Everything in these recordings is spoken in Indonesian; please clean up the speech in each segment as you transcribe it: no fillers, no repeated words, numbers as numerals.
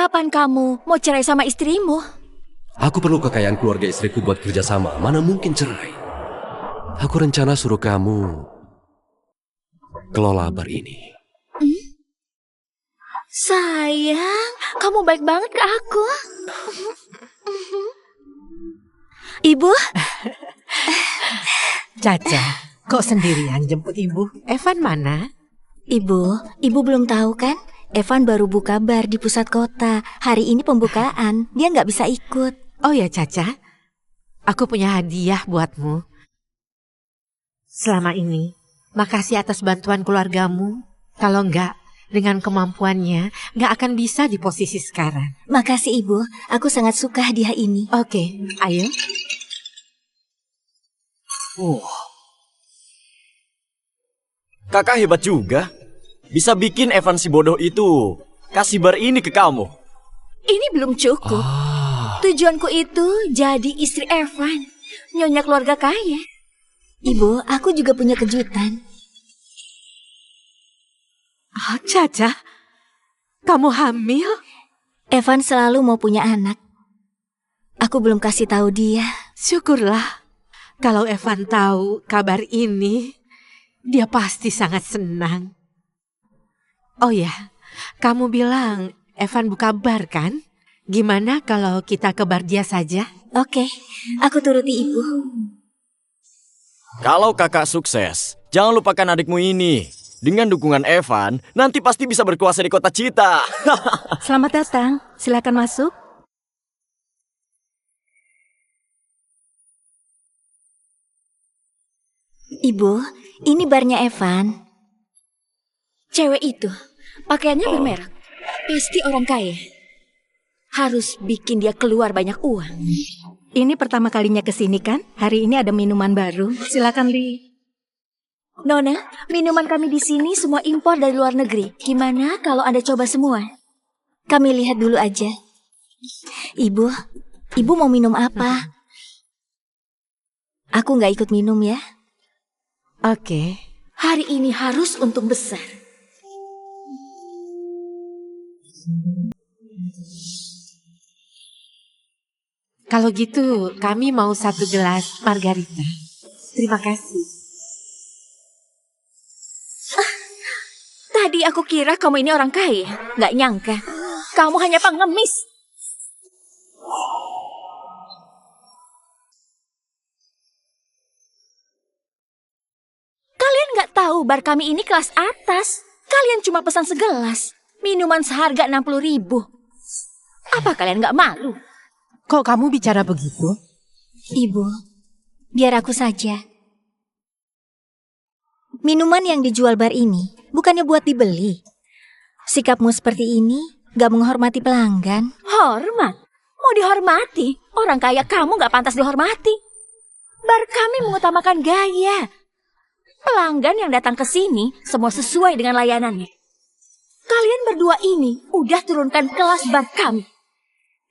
Kapan kamu mau cerai sama istrimu? Aku perlu kekayaan keluarga istriku buat kerjasama. Mana mungkin cerai? Aku rencana suruh kamu kelola bar ini. Sayang, kamu baik banget ke aku. Ibu? Caca, kok sendirian jemput ibu? Evan mana? Ibu belum tahu kan? Evan baru buka bar di pusat kota. Hari ini pembukaan, dia nggak bisa ikut. Oh ya Caca, aku punya hadiah buatmu. Selama ini, makasih atas bantuan keluargamu. Kalau enggak, dengan kemampuannya, nggak akan bisa di posisi sekarang. Makasih Ibu, aku sangat suka hadiah ini. Oke, ayo. Kakak hebat juga. Bisa bikin Evan si bodoh itu kasih bar ini ke kamu. Ini belum cukup. Tujuanku itu jadi istri Evan, nyonya keluarga kaya. Ibu, aku juga punya kejutan. Oh, Caca, kamu hamil? Evan selalu mau punya anak. Aku belum kasih tahu dia. Syukurlah. Kalau Evan tahu kabar ini, dia pasti sangat senang. Oh ya, kamu bilang Evan buka bar kan? Gimana kalau kita ke bar dia saja? Oke, aku turuti Ibu. Kalau kakak sukses, jangan lupakan adikmu ini. Dengan dukungan Evan, nanti pasti bisa berkuasa di kota Cita. Selamat datang, silakan masuk. Ibu, ini barnya Evan. Cewek itu, pakaiannya bermerek. Pasti orang kaya. Harus bikin dia keluar banyak uang. Ini pertama kalinya kesini kan? Hari ini ada minuman baru. Silakan Li. Nona, minuman kami di sini semua impor dari luar negeri. Gimana kalau Anda coba semua? Kami lihat dulu aja. Ibu mau minum apa? Aku nggak ikut minum ya. Oke. Hari ini harus untung besar. Kalau gitu, kami mau 1 gelas margarita. Terima kasih. Tadi aku kira kamu ini orang kaya. Nggak nyangka. Kamu hanya pengemis. Kalian nggak tahu bar kami ini kelas atas. Kalian cuma pesan segelas. Minuman seharga 60.000. Apa kalian nggak malu? Kok kamu bicara begitu? Ibu, biar aku saja. Minuman yang dijual bar ini bukannya buat dibeli. Sikapmu seperti ini gak menghormati pelanggan. Hormat? Mau dihormati? Orang kaya kamu gak pantas dihormati. Bar kami mengutamakan gaya. Pelanggan yang datang ke sini semua sesuai dengan layanannya. Kalian berdua ini udah turunkan kelas bar kami.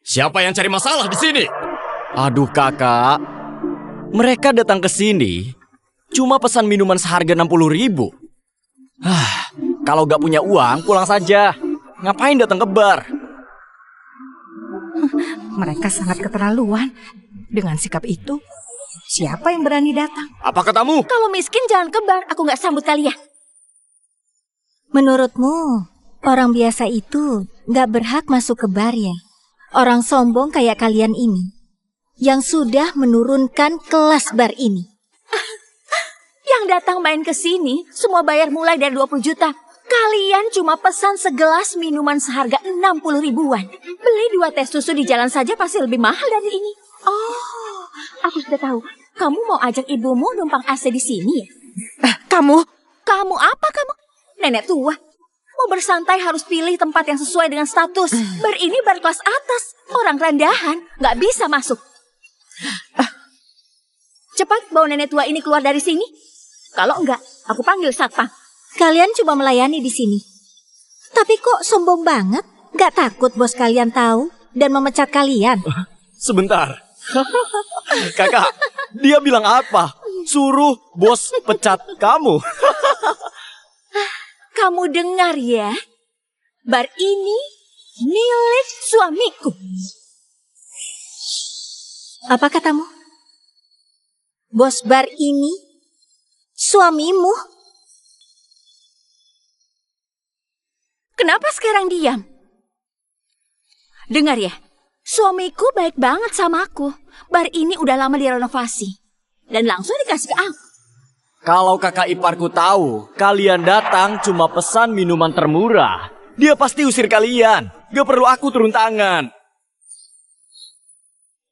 Siapa yang cari masalah di sini? Aduh kakak, mereka datang ke sini cuma pesan minuman seharga 60.000. Kalau gak punya uang, pulang saja. Ngapain datang ke bar? Mereka sangat keterlaluan. Dengan sikap itu, siapa yang berani datang? Apa katamu? Kalau miskin jangan ke bar, aku gak sambut kalian. Menurutmu, orang biasa itu gak berhak masuk ke bar ya? Orang sombong kayak kalian ini, yang sudah menurunkan kelas bar ini. Yang datang main ke sini, semua bayar mulai dari 20 juta. Kalian cuma pesan segelas minuman seharga 60 ribuan. Beli 2 teh susu di jalan saja pasti lebih mahal dari ini. Oh, aku sudah tahu. Kamu mau ajak ibumu numpang AC di sini ya? Kamu? Kamu apa kamu? Nenek tua. Mau bersantai harus pilih tempat yang sesuai dengan status. Bar ini bar kelas atas. Orang rendahan nggak bisa masuk. Cepat bawa nenek tua ini keluar dari sini. Kalau enggak, aku panggil satpam. Kalian cuma melayani di sini. Tapi kok sombong banget? Nggak takut bos kalian tahu dan memecat kalian? Sebentar. Kakak, dia bilang apa? Suruh bos pecat kamu. Kamu dengar ya? Bar ini milik suamiku. Apa katamu? Bos bar ini suamimu? Kenapa sekarang diam? Dengar ya, suamiku baik banget sama aku. Bar ini udah lama direnovasi. Dan langsung dikasih ke aku. Kalau kakak iparku tahu, kalian datang cuma pesan minuman termurah. Dia pasti usir kalian. Gak perlu aku turun tangan.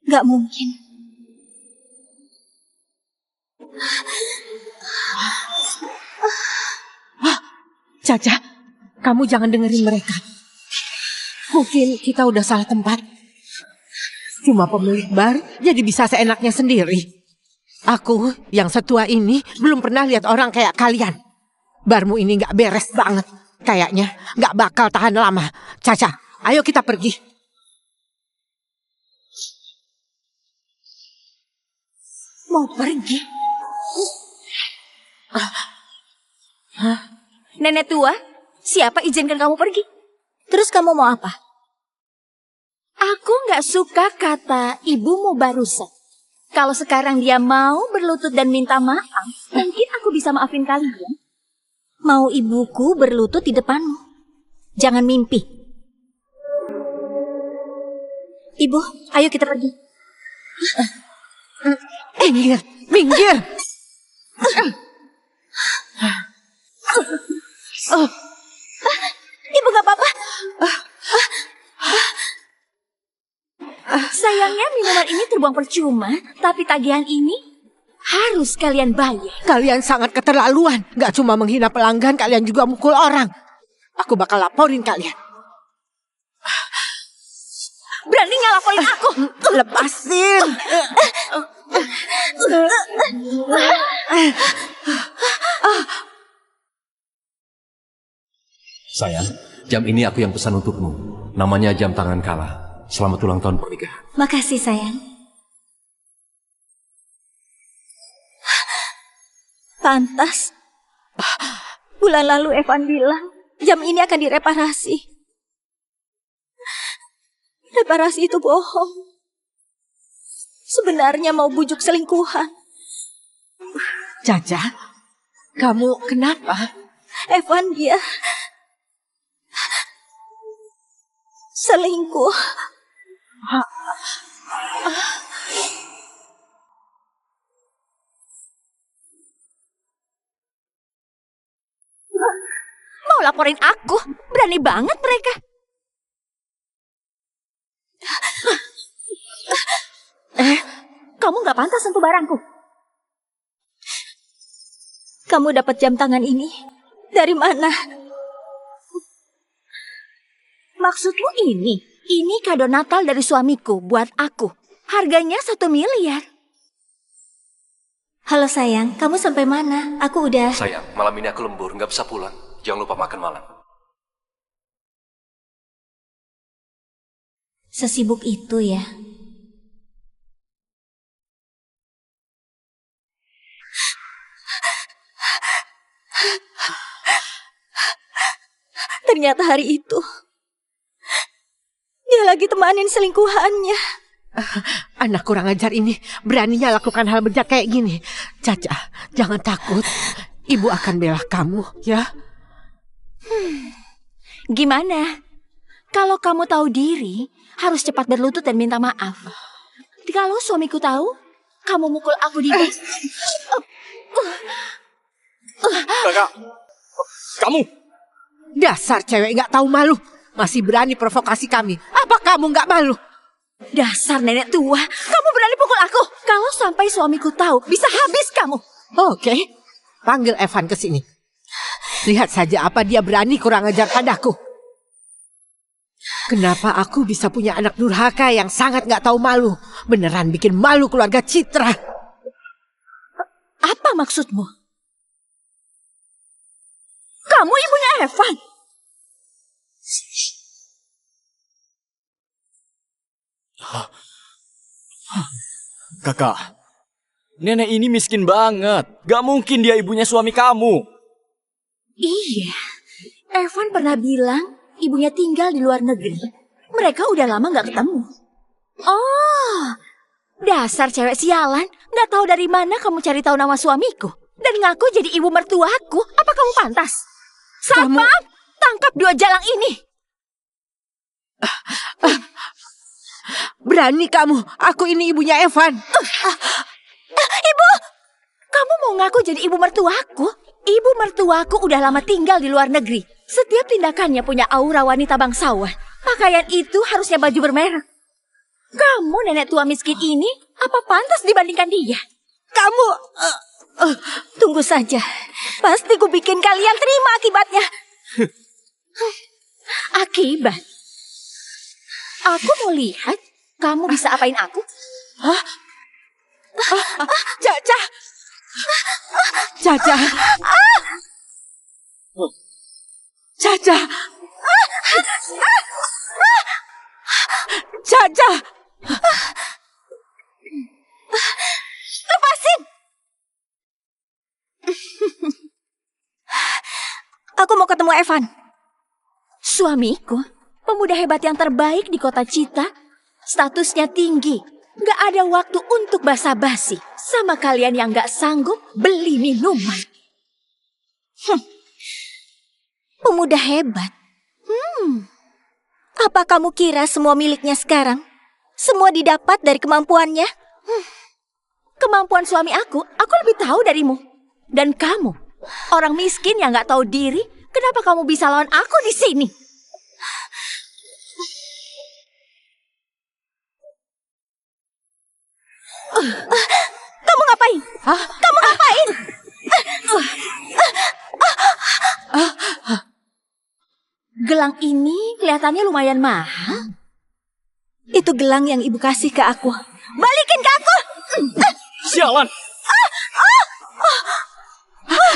Gak mungkin. Caca, kamu jangan dengerin mereka. Mungkin kita udah salah tempat. Cuma pemilik bar, jadi bisa seenaknya sendiri. Aku yang setua ini belum pernah lihat orang kayak kalian. Barmu ini gak beres banget. Kayaknya gak bakal tahan lama. Caca, ayo kita pergi. Mau pergi? Nenek tua, siapa izinkan kamu pergi? Terus kamu mau apa? Aku gak suka kata ibumu barusan. Kalau sekarang dia mau berlutut dan minta maaf, mungkin aku bisa maafin kalian. Mau ibuku berlutut di depanmu. Jangan mimpi. Ibu, ayo kita pergi. Minggir, minggir. Ibu gak apa-apa. Sayangnya minuman ini terbuang percuma, tapi tagihan ini harus kalian bayar. Kalian sangat keterlaluan. Gak cuma menghina pelanggan, kalian juga mukul orang. Aku bakal laporin kalian. Berani ngelaporin aku? Lepasin. Sayang, jam ini aku yang pesan untukmu. Namanya jam tangan kalah. Selamat ulang tahun pernikahan. Makasih sayang. Pantas. Bulan lalu Evan bilang jam ini akan direparasi. Reparasi itu bohong. Sebenarnya mau bujuk selingkuhan. Caca, kamu kenapa? Evan dia selingkuh. Mau laporin aku? Berani banget mereka. Kamu gak pantas sentuh barangku. Kamu dapat jam tangan ini dari mana? Maksudmu ini? Ini kado Natal dari suamiku buat aku. Harganya 1 miliar. Halo sayang, kamu sampai mana? Aku udah... Sayang, malam ini aku lembur, nggak bisa pulang. Jangan lupa makan malam. Sesibuk itu ya. Ternyata hari itu dia lagi temanin selingkuhannya. Anak kurang ajar ini beraninya lakukan hal bejat kayak gini. Caca, jangan takut. Ibu akan bela kamu, ya. Gimana? Kalau kamu tahu diri, harus cepat berlutut dan minta maaf. Kalau suamiku tahu, kamu mukul aku di bus. Kakak, kamu. Dasar cewek gak tahu malu. Masih berani provokasi kami. Apa kamu gak malu? Dasar nenek tua, kamu berani pukul aku. Kalau sampai suamiku tahu, bisa habis kamu. Oke, panggil Evan ke sini. Lihat saja apa dia berani kurang ajar padaku. Kenapa aku bisa punya anak durhaka yang sangat gak tahu malu? Beneran bikin malu keluarga Citra. Apa maksudmu? Kamu ibunya Evan. Kakak, nenek ini miskin banget. Gak mungkin dia ibunya suami kamu. Iya, Evan pernah bilang ibunya tinggal di luar negeri. Mereka udah lama nggak ketemu. Oh, dasar cewek sialan. Nggak tahu dari mana kamu cari tahu nama suamiku. Dan ngaku jadi ibu mertuaku. Apa kamu pantas? Satpam, tangkap dua jalang ini. Berani kamu, aku ini ibunya Evan. Ibu, kamu mau ngaku jadi ibu mertuaku? Ibu mertuaku udah lama tinggal di luar negeri. Setiap tindakannya punya aura wanita bangsawan. Pakaian itu harusnya baju bermerek. Kamu nenek tua miskin ini, apa pantas dibandingkan dia? Kamu... Tunggu saja. Pasti ku bikin kalian terima akibatnya. Akibat? Aku mau lihat kamu bisa apain aku. Caca. Caca. Caca. Caca. Lepasin! Aku mau ketemu Evan. Suamiku, pemuda hebat yang terbaik di kota Cita. Statusnya tinggi. Gak ada waktu untuk basa-basi sama kalian yang gak sanggup beli minuman. Pemuda hebat. Apa kamu kira semua miliknya sekarang? Semua didapat dari kemampuannya? Kemampuan suami aku lebih tahu darimu. Dan kamu, orang miskin yang gak tahu diri, kenapa kamu bisa lawan aku di sini? Kamu ngapain? Kamu ngapain? Gelang ini kelihatannya lumayan mahal. Itu gelang yang ibu kasih ke aku. Balikin ke aku! Sialan!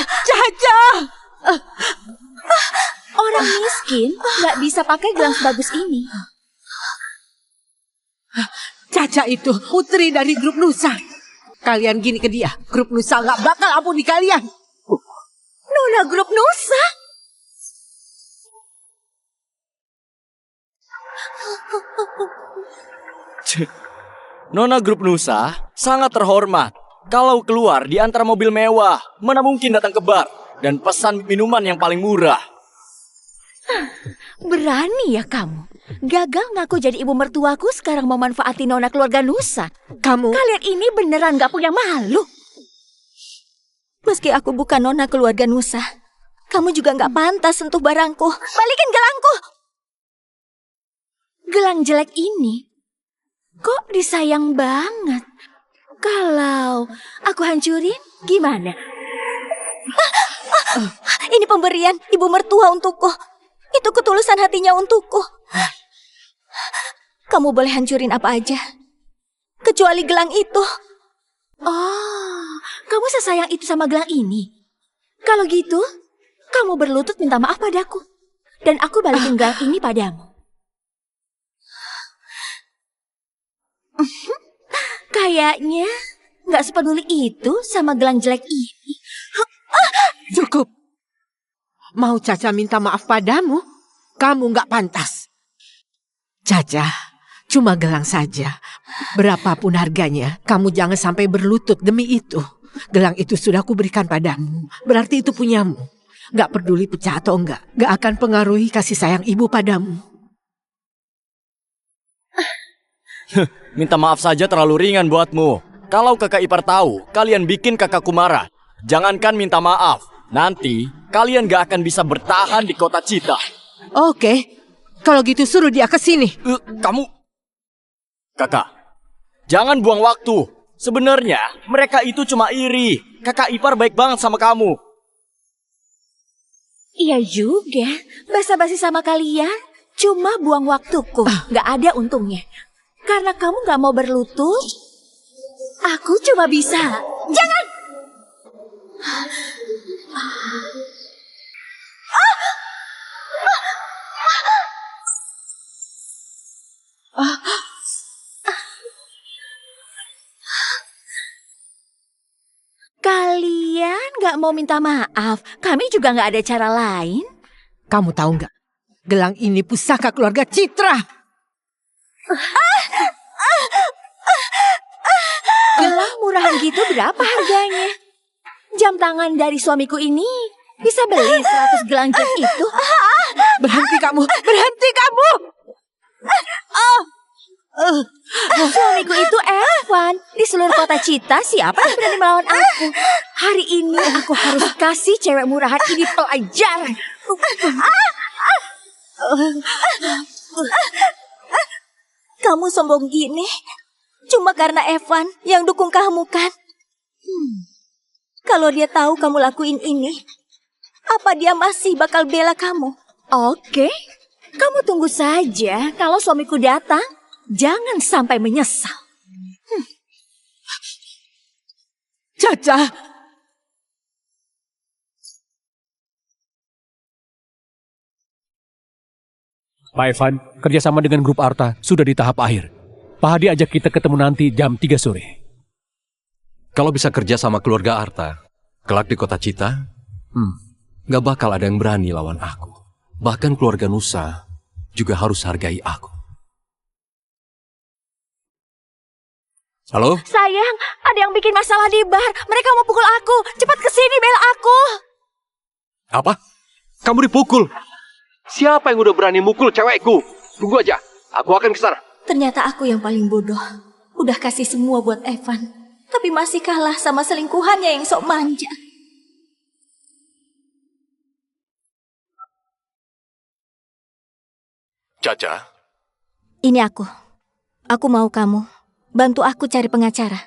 Caca. Orang miskin nggak bisa pakai gelang sebagus ini. Caca itu putri dari grup Nusa. Kalian gini ke dia, grup Nusa nggak bakal ampuni kalian. Nona grup Nusa? Nona grup Nusa sangat terhormat. Kalau keluar di antara mobil mewah, mana mungkin datang ke bar dan pesan minuman yang paling murah. Berani ya kamu. Gagal ngaku jadi ibu mertuaku, sekarang mau manfaatin nona keluarga Nusa. Kalian ini beneran gak punya malu. Meski aku bukan nona keluarga Nusa, kamu juga gak pantas sentuh barangku. Balikin gelangku! Gelang jelek ini kok disayang banget. Kalau aku hancurin, gimana? Ini pemberian ibu mertua untukku. Itu ketulusan hatinya untukku. Kamu boleh hancurin apa aja, kecuali gelang itu. Oh, kamu sesayang itu sama gelang ini. Kalau gitu, kamu berlutut minta maaf padaku. Dan aku balikin gelang ini padamu. Kayaknya nggak sepeduli itu sama gelang jelek ini. Cukup. Mau Caca minta maaf padamu? Kamu nggak pantas. Caca, cuma gelang saja. Berapapun harganya, kamu jangan sampai berlutut demi itu. Gelang itu sudah kuberikan padamu. Berarti itu punyamu. Gak peduli pecah atau enggak. Gak akan pengaruhi kasih sayang ibu padamu. Minta maaf saja terlalu ringan buatmu. Kalau kakak ipar tahu, kalian bikin kakakku marah. Jangankan minta maaf, nanti kalian gak akan bisa bertahan di kota Cita. Oke, kalau gitu suruh dia ke sini. Kamu... Kakak, jangan buang waktu. Sebenarnya mereka itu cuma iri. Kakak ipar baik banget sama kamu. Iya juga, basa-basi sama kalian cuma buang waktuku. Gak ada untungnya. Karena kamu gak mau berlutut, aku cuma bisa. Jangan! Kalian gak mau minta maaf. Kami juga gak ada cara lain. Kamu tahu nggak? Gelang ini pusaka keluarga Citra. Gelang murahan gitu berapa harganya? Jam tangan dari suamiku ini bisa beli 100 gelang jam itu. Berhenti kamu, berhenti kamu. Suamiku itu Evan. Di seluruh kota Cita, siapa yang berani melawan aku? Hari ini aku harus kasih cewek murahan ini pelajaran. Kamu sombong gini cuma karena Evan yang dukung kamu kan? Kalau dia tahu kamu lakuin ini, apa dia masih bakal bela kamu? Oke, kamu tunggu saja. Kalau suamiku datang, jangan sampai menyesal. Caca. Pak Evan, kerjasama dengan grup Arta sudah di tahap akhir. Pak Hadi ajak kita ketemu nanti jam 3 sore. Kalau bisa kerja sama keluarga Arta, kelak di kota Cita, gak bakal ada yang berani lawan aku. Bahkan keluarga Nusa juga harus hargai aku. Halo? Sayang, ada yang bikin masalah di bar. Mereka mau pukul aku. Cepat kesini, bela aku. Apa? Kamu dipukul? Siapa yang udah berani mukul cewekku? Tunggu aja, aku akan kesana. Ternyata aku yang paling bodoh. Udah kasih semua buat Evan, tapi masih kalah sama selingkuhannya yang sok manja. Caca? Ini aku. Aku mau kamu bantu aku cari pengacara.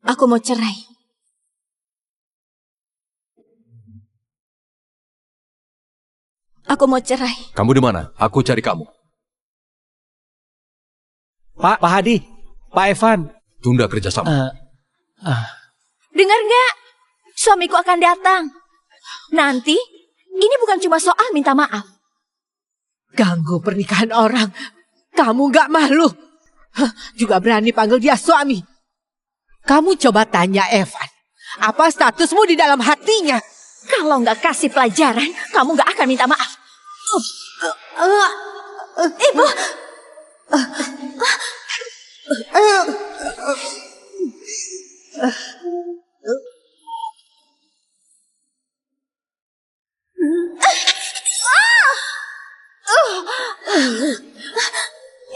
Aku mau cerai. Aku mau cerai. Kamu di mana? Aku cari kamu. Pak Hadi, Pak Evan. Tunda kerjasama. Dengar nggak? Suamiku akan datang. Nanti, ini bukan cuma soal minta maaf. Ganggu pernikahan orang. Kamu gak malu. Juga berani panggil dia suami. Kamu coba tanya Evan. Apa statusmu di dalam hatinya? Kalau nggak kasih pelajaran, kamu nggak akan minta maaf. Ibu!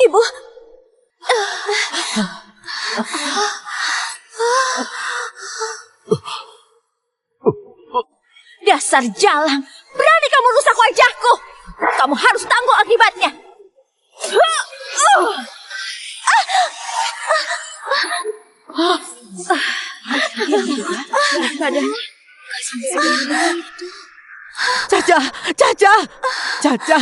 Ibu! Dasar jalang, berani kamu rusak wajahku. Kamu harus tanggung akibatnya. Caca,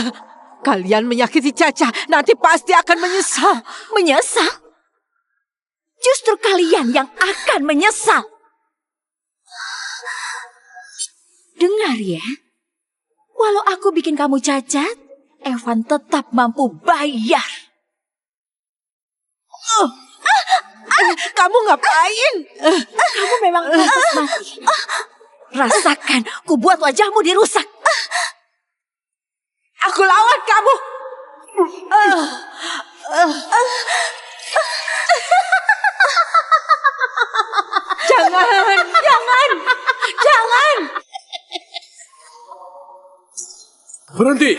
kalian menyakiti Caca, nanti pasti akan menyesal. Menyesal? Justru kalian yang akan menyesal. Dengar ya, walau aku bikin kamu cacat, Evan tetap mampu bayar. Kamu ngapain? Kamu memang pantas mati. Rasakan, ku buat wajahmu dirusak. Aku lawan kamu. Jangan. Berhenti!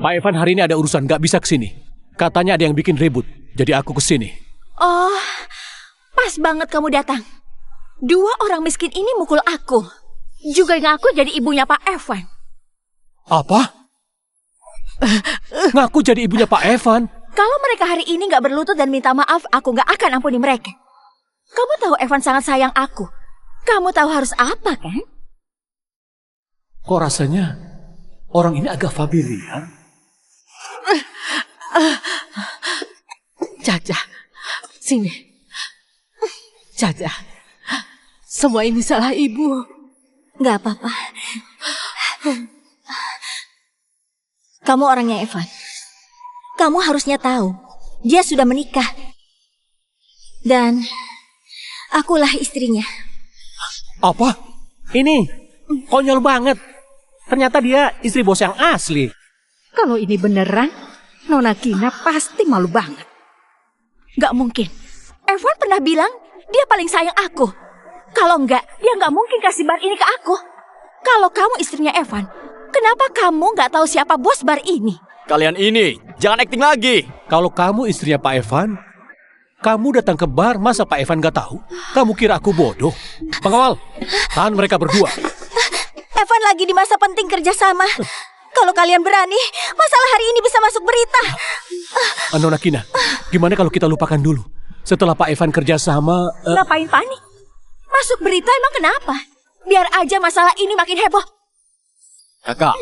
Pak Evan hari ini ada urusan, gak bisa kesini. Katanya ada yang bikin ribut, jadi aku kesini. Oh, pas banget kamu datang. 2 orang miskin ini mukul aku. Juga ngaku jadi ibunya Pak Evan. Apa? Ngaku jadi ibunya Pak Evan? Kalau mereka hari ini gak berlutut dan minta maaf, aku gak akan ampuni mereka. Kamu tahu Evan sangat sayang aku. Kamu tahu harus apa kan? Kok rasanya orang ini agak familiar? Caca, sini. Caca, Semua ini salah ibu. Nggak apa-apa. Kamu orangnya Evan. Kamu harusnya tahu, dia sudah menikah. Dan akulah istrinya. Apa? Ini konyol banget. Ternyata dia istri bos yang asli. Kalau ini beneran, Nona Kina pasti malu banget. Nggak mungkin. Evan pernah bilang dia paling sayang aku. Kalau enggak, dia nggak mungkin kasih bar ini ke aku. Kalau kamu istrinya Evan, kenapa kamu nggak tahu siapa bos bar ini? Kalian ini, jangan acting lagi. Kalau kamu istrinya Pak Evan, kamu datang ke bar, masa Pak Evan gak tahu? Kamu kira aku bodoh? Pengawal, tahan mereka berdua. Evan lagi di masa penting kerjasama. Kalau kalian berani, masalah hari ini bisa masuk berita. Nona Kina, gimana kalau kita lupakan dulu? Setelah Pak Evan kerjasama... Ngapain panik? Masuk berita emang kenapa? Biar aja masalah ini makin heboh. Kakak,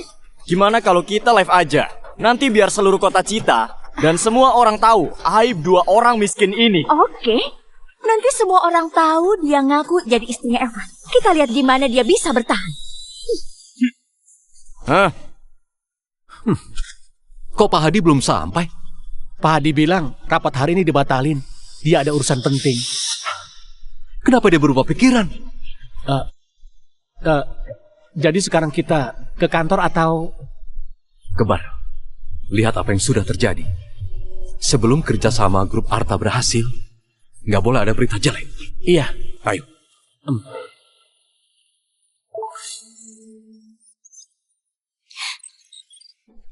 gimana kalau kita live aja? Nanti biar seluruh kota Cita dan semua orang tahu aib dua orang miskin ini. Oke. Nanti semua orang tahu dia ngaku jadi istrinya Evan. Kita lihat gimana dia bisa bertahan. Hah? Kok Pak Hadi belum sampai? Pak Hadi bilang rapat hari ini dibatalin. Dia ada urusan penting. Kenapa dia berubah pikiran? Jadi sekarang kita ke kantor atau... Kebar, lihat apa yang sudah terjadi. Sebelum kerjasama grup Arta berhasil, nggak boleh ada berita jelek. Iya. Ayo.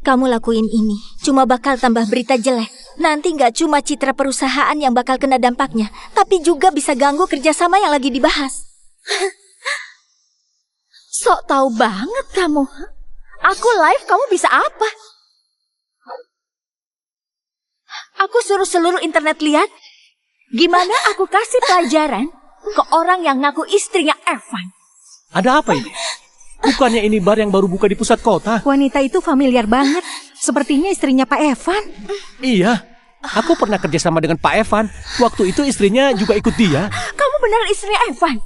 Kamu lakuin ini, cuma bakal tambah berita jelek. Nanti nggak cuma citra perusahaan yang bakal kena dampaknya, tapi juga bisa ganggu kerjasama yang lagi dibahas. Sok tahu banget kamu. Aku live, kamu bisa apa? Aku suruh seluruh internet lihat. Gimana aku kasih pelajaran ke orang yang ngaku istrinya Evan. Ada apa ini? Bukannya ini bar yang baru buka di pusat kota? Wanita itu familiar banget. Sepertinya istrinya Pak Evan. Iya, aku pernah kerjasama dengan Pak Evan. Waktu itu istrinya juga ikut dia. Kamu benar istrinya Evan?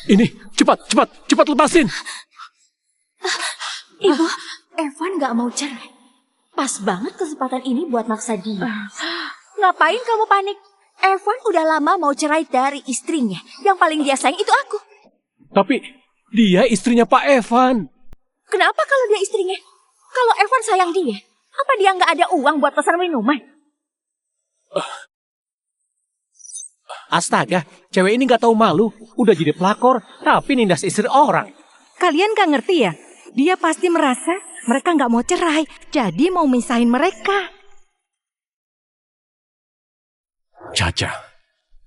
Ini, cepat lepasin. Ibu, Evan gak mau cerai. Pas banget kesempatan ini buat maksa dia. Ngapain kamu panik? Evan udah lama mau cerai dari istrinya. Yang paling dia sayang itu aku. Tapi dia istrinya Pak Evan. Kenapa kalau dia istrinya? Kalau Evan sayang dia, apa dia nggak ada uang buat pesan minuman? Astaga, cewek ini nggak tahu malu. Udah jadi pelakor, tapi nindas istri orang. Kalian gak ngerti ya? Dia pasti merasa mereka gak mau cerai. Jadi mau misahin mereka. Caca,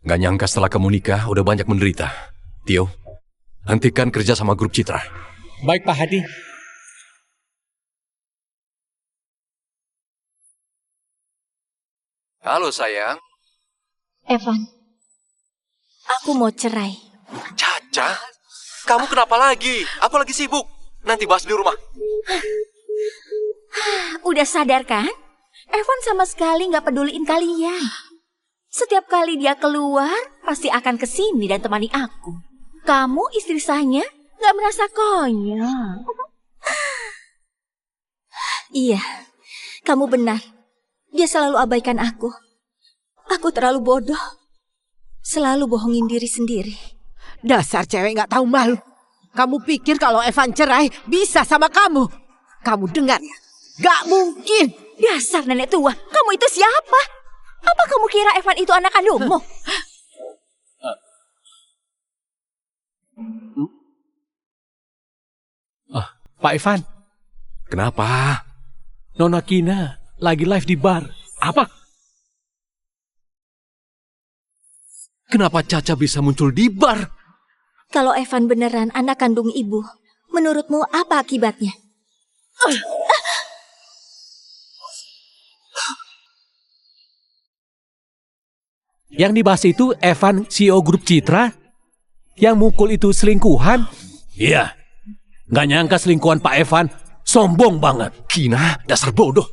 nggak nyangka setelah kamu nikah udah banyak menderita. Tio, hentikan kerja sama grup Citra. Baik Pak Hadi. Halo sayang. Evan, aku mau cerai. Caca, kamu kenapa lagi? Aku lagi sibuk. Nanti bahas di rumah. Udah sadar kan? Evan sama sekali nggak peduliin kalian. Setiap kali dia keluar, pasti akan kesini dan temani aku. Kamu istri sahnya nggak merasa konyol. Iya, kamu benar. Dia selalu abaikan aku. Aku terlalu bodoh. Selalu bohongin diri sendiri. Dasar cewek gak tahu malu. Kamu pikir kalau Evan cerai bisa sama kamu? Kamu dengar ya? Gak mungkin. Dasar nenek tua, kamu itu siapa? Apa kamu kira Evan itu anak kandungmu? Pak Evan. Kenapa? Nona Kina lagi live di bar. Apa? Kenapa Caca bisa muncul di bar? Kalau Evan beneran anak kandung ibu, menurutmu apa akibatnya? Yang dibahas itu Evan, CEO grup Citra? Yang mukul itu selingkuhan? Iya. Gak nyangka selingkuhan Pak Evan sombong banget. Kina, dasar bodoh.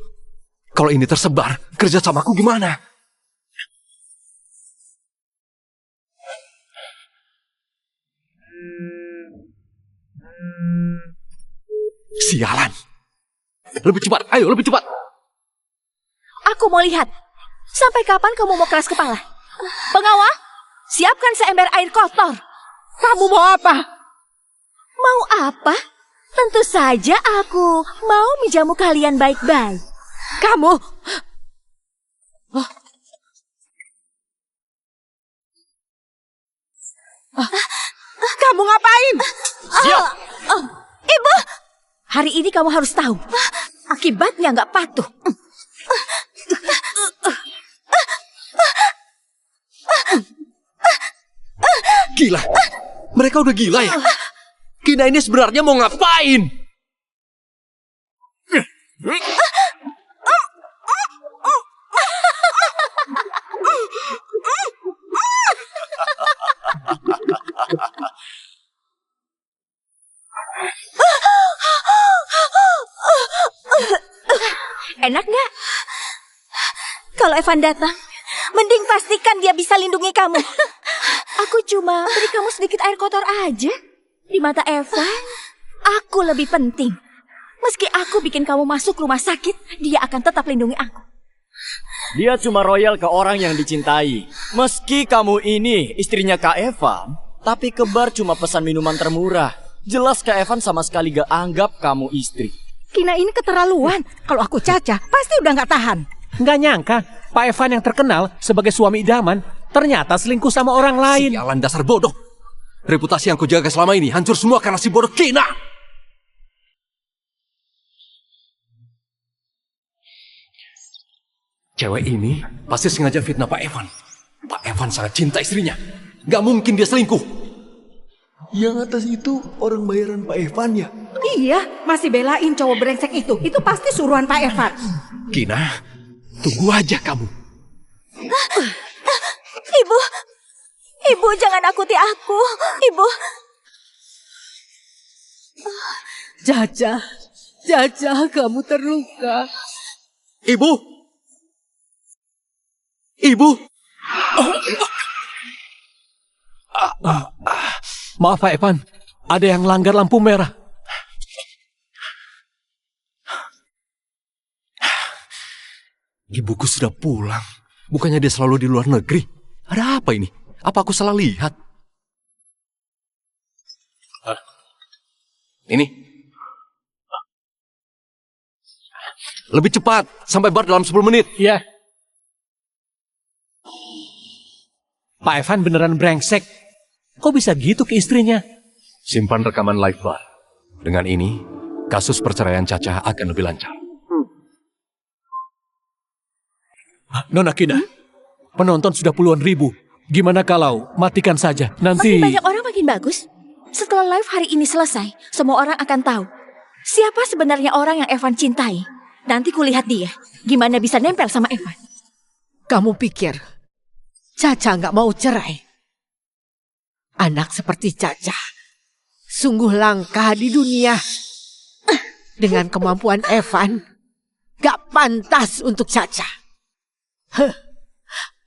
Kalau ini tersebar, kerjasamaku gimana? Sialan. Lebih cepat, ayo lebih cepat. Aku mau lihat. Sampai kapan kamu mau keras kepala? Pengawal, siapkan seember air kotor. Kamu mau apa? Mau apa? Tentu saja aku mau menjamu kalian baik-baik. Kamu... Kamu ngapain? Siap! Ibu, hari ini kamu harus tahu. Akibatnya nggak patuh. Gila. Mereka udah gila ya? Kina ini sebenarnya mau ngapain? Enak nggak? Kalau Evan datang, mending pastikan dia bisa lindungi kamu. Aku cuma beri kamu sedikit air kotor aja. Di mata Evan, aku lebih penting. Meski aku bikin kamu masuk rumah sakit, dia akan tetap lindungi aku. Dia cuma royal ke orang yang dicintai. Meski kamu ini istrinya Kak Evan, tapi ke bar cuma pesan minuman termurah. Jelas Kak Evan sama sekali gak anggap kamu istri. Kina ini keterlaluan. Kalau aku Caca, pasti udah nggak tahan. Nggak nyangka, Pak Evan yang terkenal sebagai suami idaman, ternyata selingkuh sama orang lain. Sialan dasar bodoh. Reputasi yang kujaga selama ini hancur semua karena si bodoh Kina. Cewek ini pasti sengaja fitnah Pak Evan. Pak Evan sangat cinta istrinya. Gak mungkin dia selingkuh. Yang atas itu orang bayaran Pak Evan ya? Iya, masih belain cowok brengsek itu. Itu pasti suruhan Pak Evan. Kina, tunggu aja kamu. Ibu jangan nakuti aku. Ibu. Caca, kamu terluka. Ibu. Ibu. Maaf Pak Evan, ada yang langgar lampu merah. Ibuku sudah pulang. Bukannya dia selalu di luar negeri. Ada apa ini? Apa aku salah lihat? Ini. Lebih cepat, sampai bar dalam 10 menit. Iya. Pak Evan beneran brengsek. Kok bisa gitu ke istrinya? Simpan rekaman live bar. Dengan ini, kasus perceraian Caca akan lebih lancar. Nona Kina, penonton sudah puluhan ribu. Gimana kalau matikan saja? Nanti... Makin banyak orang makin bagus. Setelah live hari ini selesai, semua orang akan tahu siapa sebenarnya orang yang Evan cintai. Nanti kulihat dia, gimana bisa nempel sama Evan. Kamu pikir Caca nggak mau cerai? Anak seperti Caca sungguh langka di dunia. Dengan kemampuan Evan, gak pantas untuk Caca.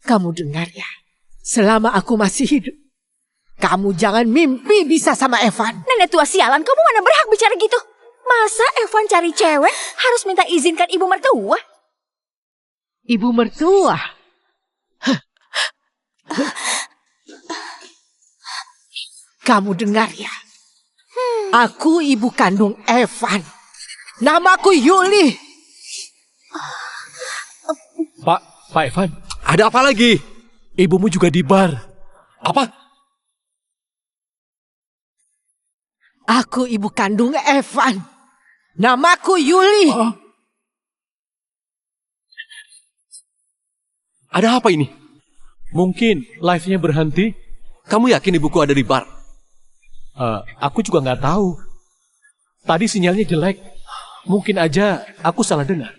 Kamu dengar ya, selama aku masih hidup, kamu jangan mimpi bisa sama Evan. Nenek tua sialan, kamu mana berhak bicara gitu? Masa Evan cari cewek harus minta izinkan ibu mertua? Ibu mertua? Kamu dengar ya, aku ibu kandung Evan. Namaku Yuli. Pak Evan, Ada apa lagi? ibumu juga di bar. Apa? Aku ibu kandung Evan. Namaku Yuli. Ada apa ini? Mungkin live-nya berhenti. Kamu yakin ibuku ada di bar? Aku juga nggak tahu. Tadi sinyalnya jelek. Mungkin aja aku salah dengar.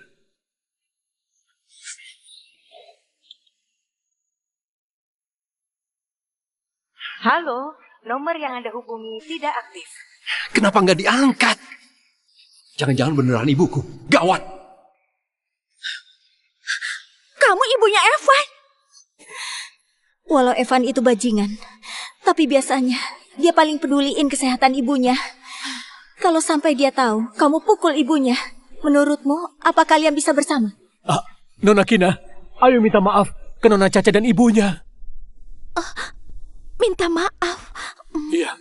Halo, nomor yang Anda hubungi tidak aktif. Kenapa nggak diangkat? Jangan-jangan beneran ibuku. Gawat! ibunya Evan. Walau Evan itu bajingan, tapi biasanya dia paling peduliin kesehatan ibunya. Kalau sampai dia tahu kamu pukul ibunya, menurutmu apa kalian bisa bersama? Nona Kina, ayo minta maaf ke Nona Caca dan ibunya. Minta maaf. Iya.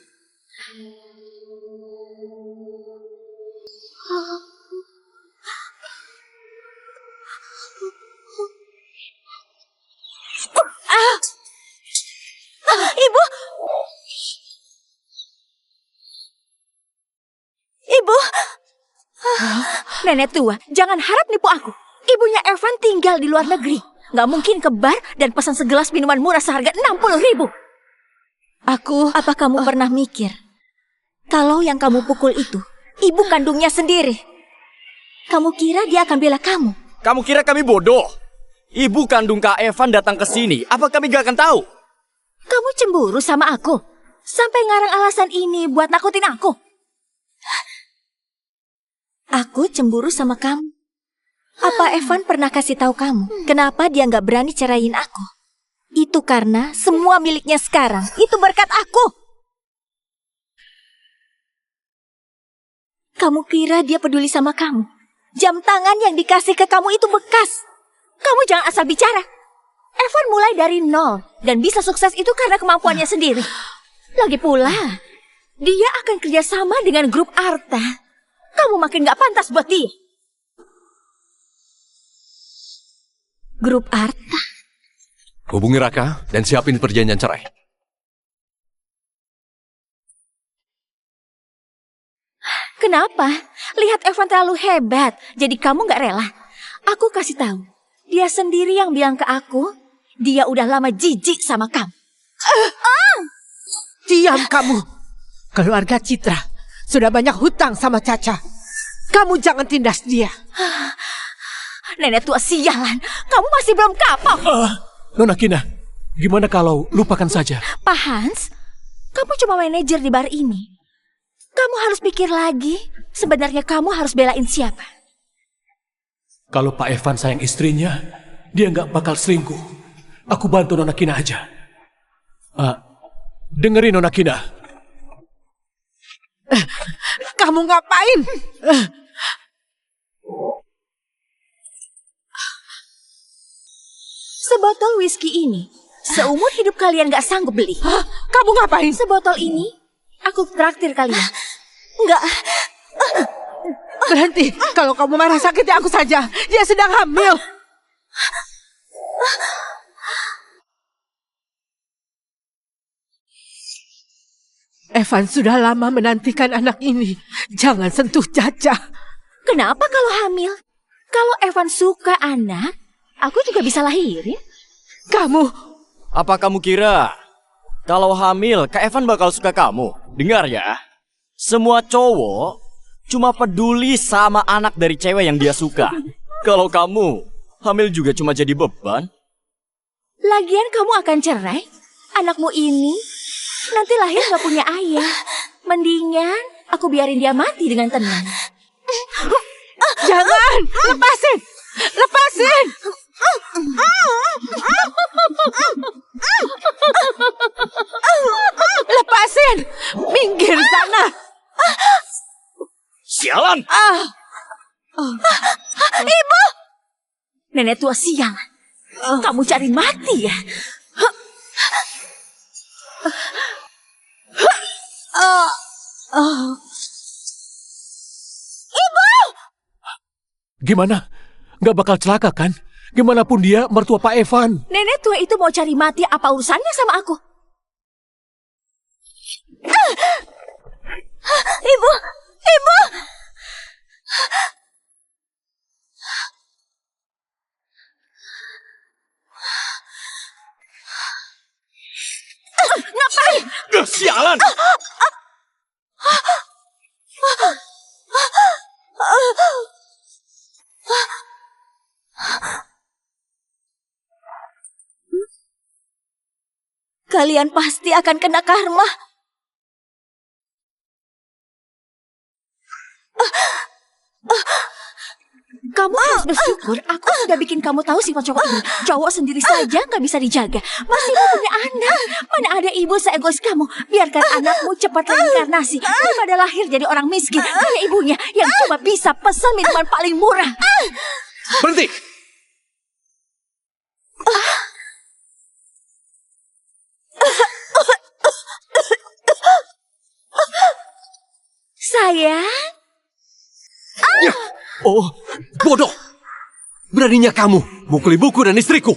Ibu. Ibu. Nenek tua, jangan harap nipu aku. Ibunya Evan tinggal di luar negeri. Nggak mungkin ke bar dan pesan segelas minuman murah seharga 60.000. Apa kamu pernah mikir kalau yang kamu pukul itu ibu kandungnya sendiri? Kamu kira dia akan bela kamu? Kamu kira kami bodoh? Ibu kandung Kak Evan datang ke sini. Apa kami gak akan tahu? Kamu cemburu sama aku? Sampai ngarang alasan ini buat nakutin aku? Aku cemburu sama kamu. Apa Evan pernah kasih tahu kamu kenapa dia nggak berani ceraiin aku? Itu karena semua miliknya sekarang itu berkat aku. Kamu kira dia peduli sama kamu? Jam tangan yang dikasih ke kamu itu bekas. Kamu jangan asal bicara. Evan mulai dari nol dan bisa sukses itu karena kemampuannya sendiri. Lagi pula, dia akan kerjasama dengan grup Arta. Kamu makin gak pantas buat dia. Grup Arta? Hubungi Raka dan siapin perjanjian cerai. Kenapa? Lihat Evan terlalu hebat, jadi kamu gak rela. Aku kasih tahu, dia sendiri yang bilang ke aku, dia udah lama jijik sama kamu. Diam kamu. Keluarga Citra sudah banyak hutang sama Caca. Kamu jangan tindas dia. Nenek tua sialan, kamu masih belum kapok. Nona Kina, gimana kalau lupakan saja? Pak Hans, kamu cuma manajer di bar ini. Kamu harus pikir lagi, sebenarnya kamu harus belain siapa? Kalau Pak Evan sayang istrinya, dia nggak bakal selingkuh. Aku bantu Nona Kina aja. Dengerin Nona Kina. Kamu ngapain? Sebotol whisky ini, seumur hidup kalian gak sanggup beli. Kamu ngapain? Sebotol ini, aku traktir kalian. Enggak. Berhenti. Kalau kamu marah sakiti aku saja. Dia sedang hamil. Evan sudah lama menantikan anak ini. Jangan sentuh Caca. Kenapa kalau hamil? Kalau Evan suka anak, aku juga bisa lahirin. Kamu... Apa kamu kira kalau hamil Kak Evan bakal suka kamu? Dengar ya. Semua cowok cuma peduli sama anak dari cewek yang dia suka. Kalau kamu hamil juga cuma jadi beban. Lagian kamu akan cerai. Anakmu ini nanti lahir gak punya ayah. Mendingan aku biarin dia mati dengan tenang. Jangan! Lepasin! Lepasin! Lepasin! Minggir sana! Sialan! Ibu! Nenek tua sialan. Kamu cari mati ya? Ibu! Gimana? Nggak bakal celaka kan? Gimana pun dia mertua Pak Evan. Nenek tua itu mau cari mati, apa urusannya sama aku? Ibu! Ibu! Ngapain? Sialan! Kalian pasti akan kena karma. Kamu harus bersyukur aku sudah bikin kamu tahu sifat cowok ini. Cowok sendiri saja nggak bisa dijaga. Masih mau punya anak. Mana ada ibu seegois kamu. Biarkan anakmu cepat reinkarnasi daripada lahir jadi orang miskin kayak ibunya yang cuma bisa pesan minuman paling murah. Berhenti! Sayang. Ya. Oh, bodoh! Beraninya kamu mukul ibuku dan istriku.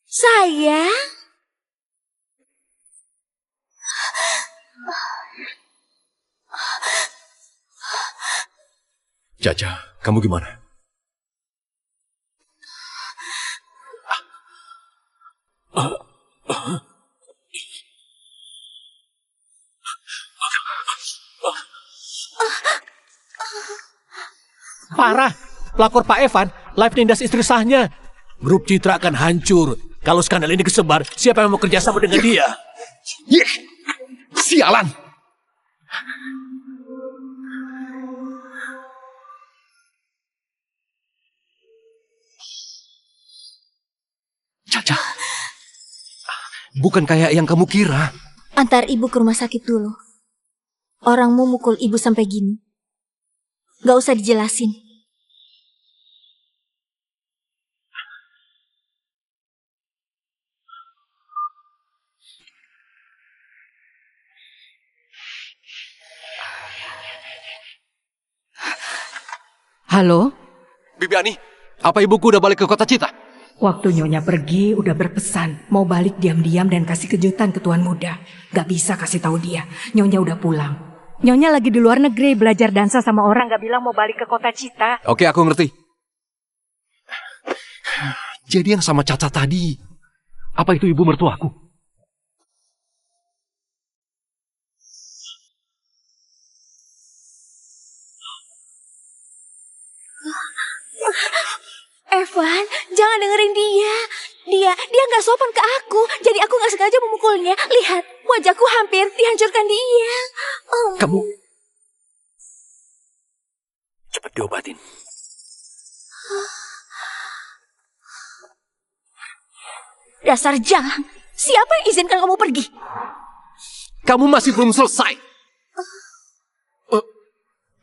Sayang. Caca, kamu gimana? Parah. Lapor Pak Evan, live nindas istri sahnya. Grup Citra akan hancur. Kalau skandal ini kesebar, siapa yang mau kerjasama dengan dia? Sialan! Caca, bukan kayak yang kamu kira. Antar ibu ke rumah sakit dulu. Orangmu mukul ibu sampai gini. Gak usah dijelasin. Halo? Bibi Ani, apa ibuku udah balik ke kota Cita? Waktu Nyonya pergi udah berpesan mau balik diam-diam dan kasih kejutan ke tuan muda. Gak bisa kasih tahu dia. Nyonya udah pulang. Nyonya lagi di luar negeri belajar dansa sama orang gak bilang mau balik ke kota Cita. Oke, aku ngerti. Jadi yang sama Caca tadi, apa itu ibu mertuaku? Evan, jangan dengerin dia. Dia nggak sopan ke aku. Jadi aku nggak sengaja memukulnya. Lihat, wajahku hampir dihancurkan dia. Kamu cepat diobatin. Dasar jalang. Siapa yang izinkan kamu pergi? Kamu masih belum selesai.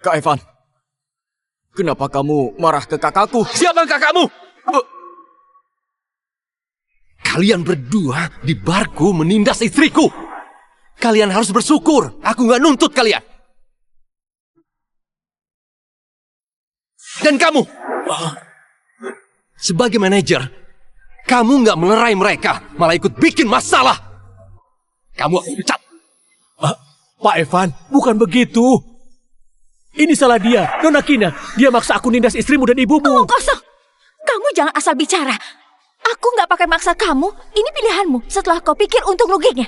Kak Evan, kenapa kamu marah ke kakakku? Siapa kakakmu? Kalian berdua di barku menindas istriku. Kalian harus bersyukur. Aku nggak nuntut kalian. Dan kamu, sebagai manajer, kamu nggak melerai mereka, malah ikut bikin masalah. Kamu akan pecat. Pak Evan, bukan begitu. Ini salah dia, Nona Kina. Dia maksa aku nindas istrimu dan ibumu. Ngomong kosong. Kamu jangan asal bicara. Aku nggak pakai maksa kamu. Ini pilihanmu setelah kau pikir untung ruginya.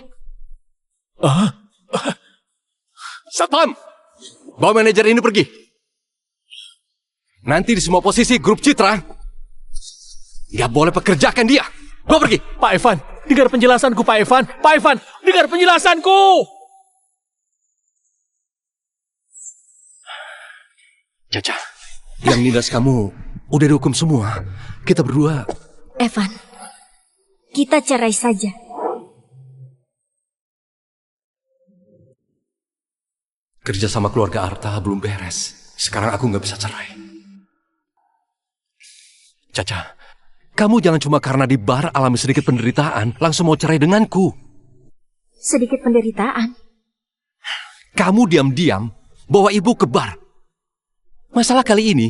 Satpam, bawa manajer ini pergi. Nanti di semua posisi grup Citra, nggak boleh pekerjakan dia. Bawa pergi. Pak Evan, dengar penjelasanku, Pak Evan. Pak Evan, dengar penjelasanku. Caca, yang nindas kamu udah dihukum semua. Kita berdua. Evan, kita cerai saja. Kerja sama keluarga Arta belum beres. Sekarang aku nggak bisa cerai. Caca, kamu jangan cuma karena di bar alami sedikit penderitaan, langsung mau cerai denganku. Sedikit penderitaan. Kamu diam-diam bawa ibu ke bar. Masalah kali ini,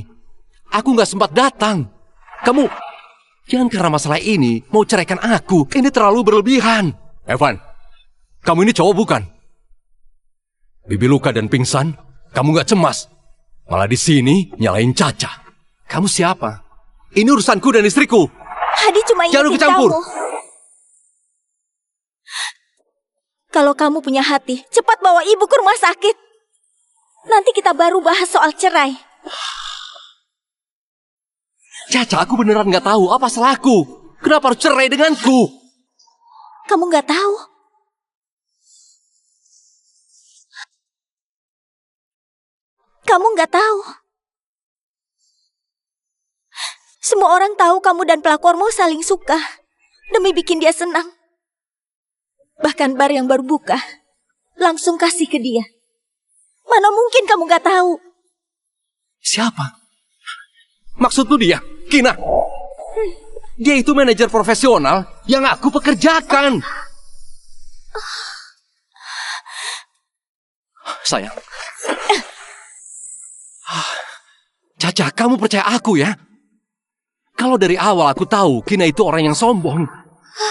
aku nggak sempat datang. Kamu, jangan karena masalah ini mau ceraikan aku. Ini terlalu berlebihan. Evan, kamu ini cowok bukan? Bibi luka dan pingsan, kamu nggak cemas. Malah di sini nyalain Caca. Kamu siapa? Ini urusanku dan istriku. Hadi cuma Jangan ingetin campur. kamu. Kalau kamu punya hati, cepat bawa ibu ke rumah sakit. Nanti kita baru bahas soal cerai. Caca, aku beneran nggak tahu apa salahku. Kenapa harus cerai denganku? Kamu nggak tahu? Kamu nggak tahu. Semua orang tahu kamu dan pelakormu saling suka demi bikin dia senang. Bahkan bar yang baru buka, langsung kasih ke dia. Mana mungkin kamu nggak tahu? Siapa? Maksudmu dia, Kina? Dia itu manajer profesional yang aku pekerjakan. Sayang. Caca, kamu percaya aku ya? Kalau dari awal aku tahu Kina itu orang yang sombong,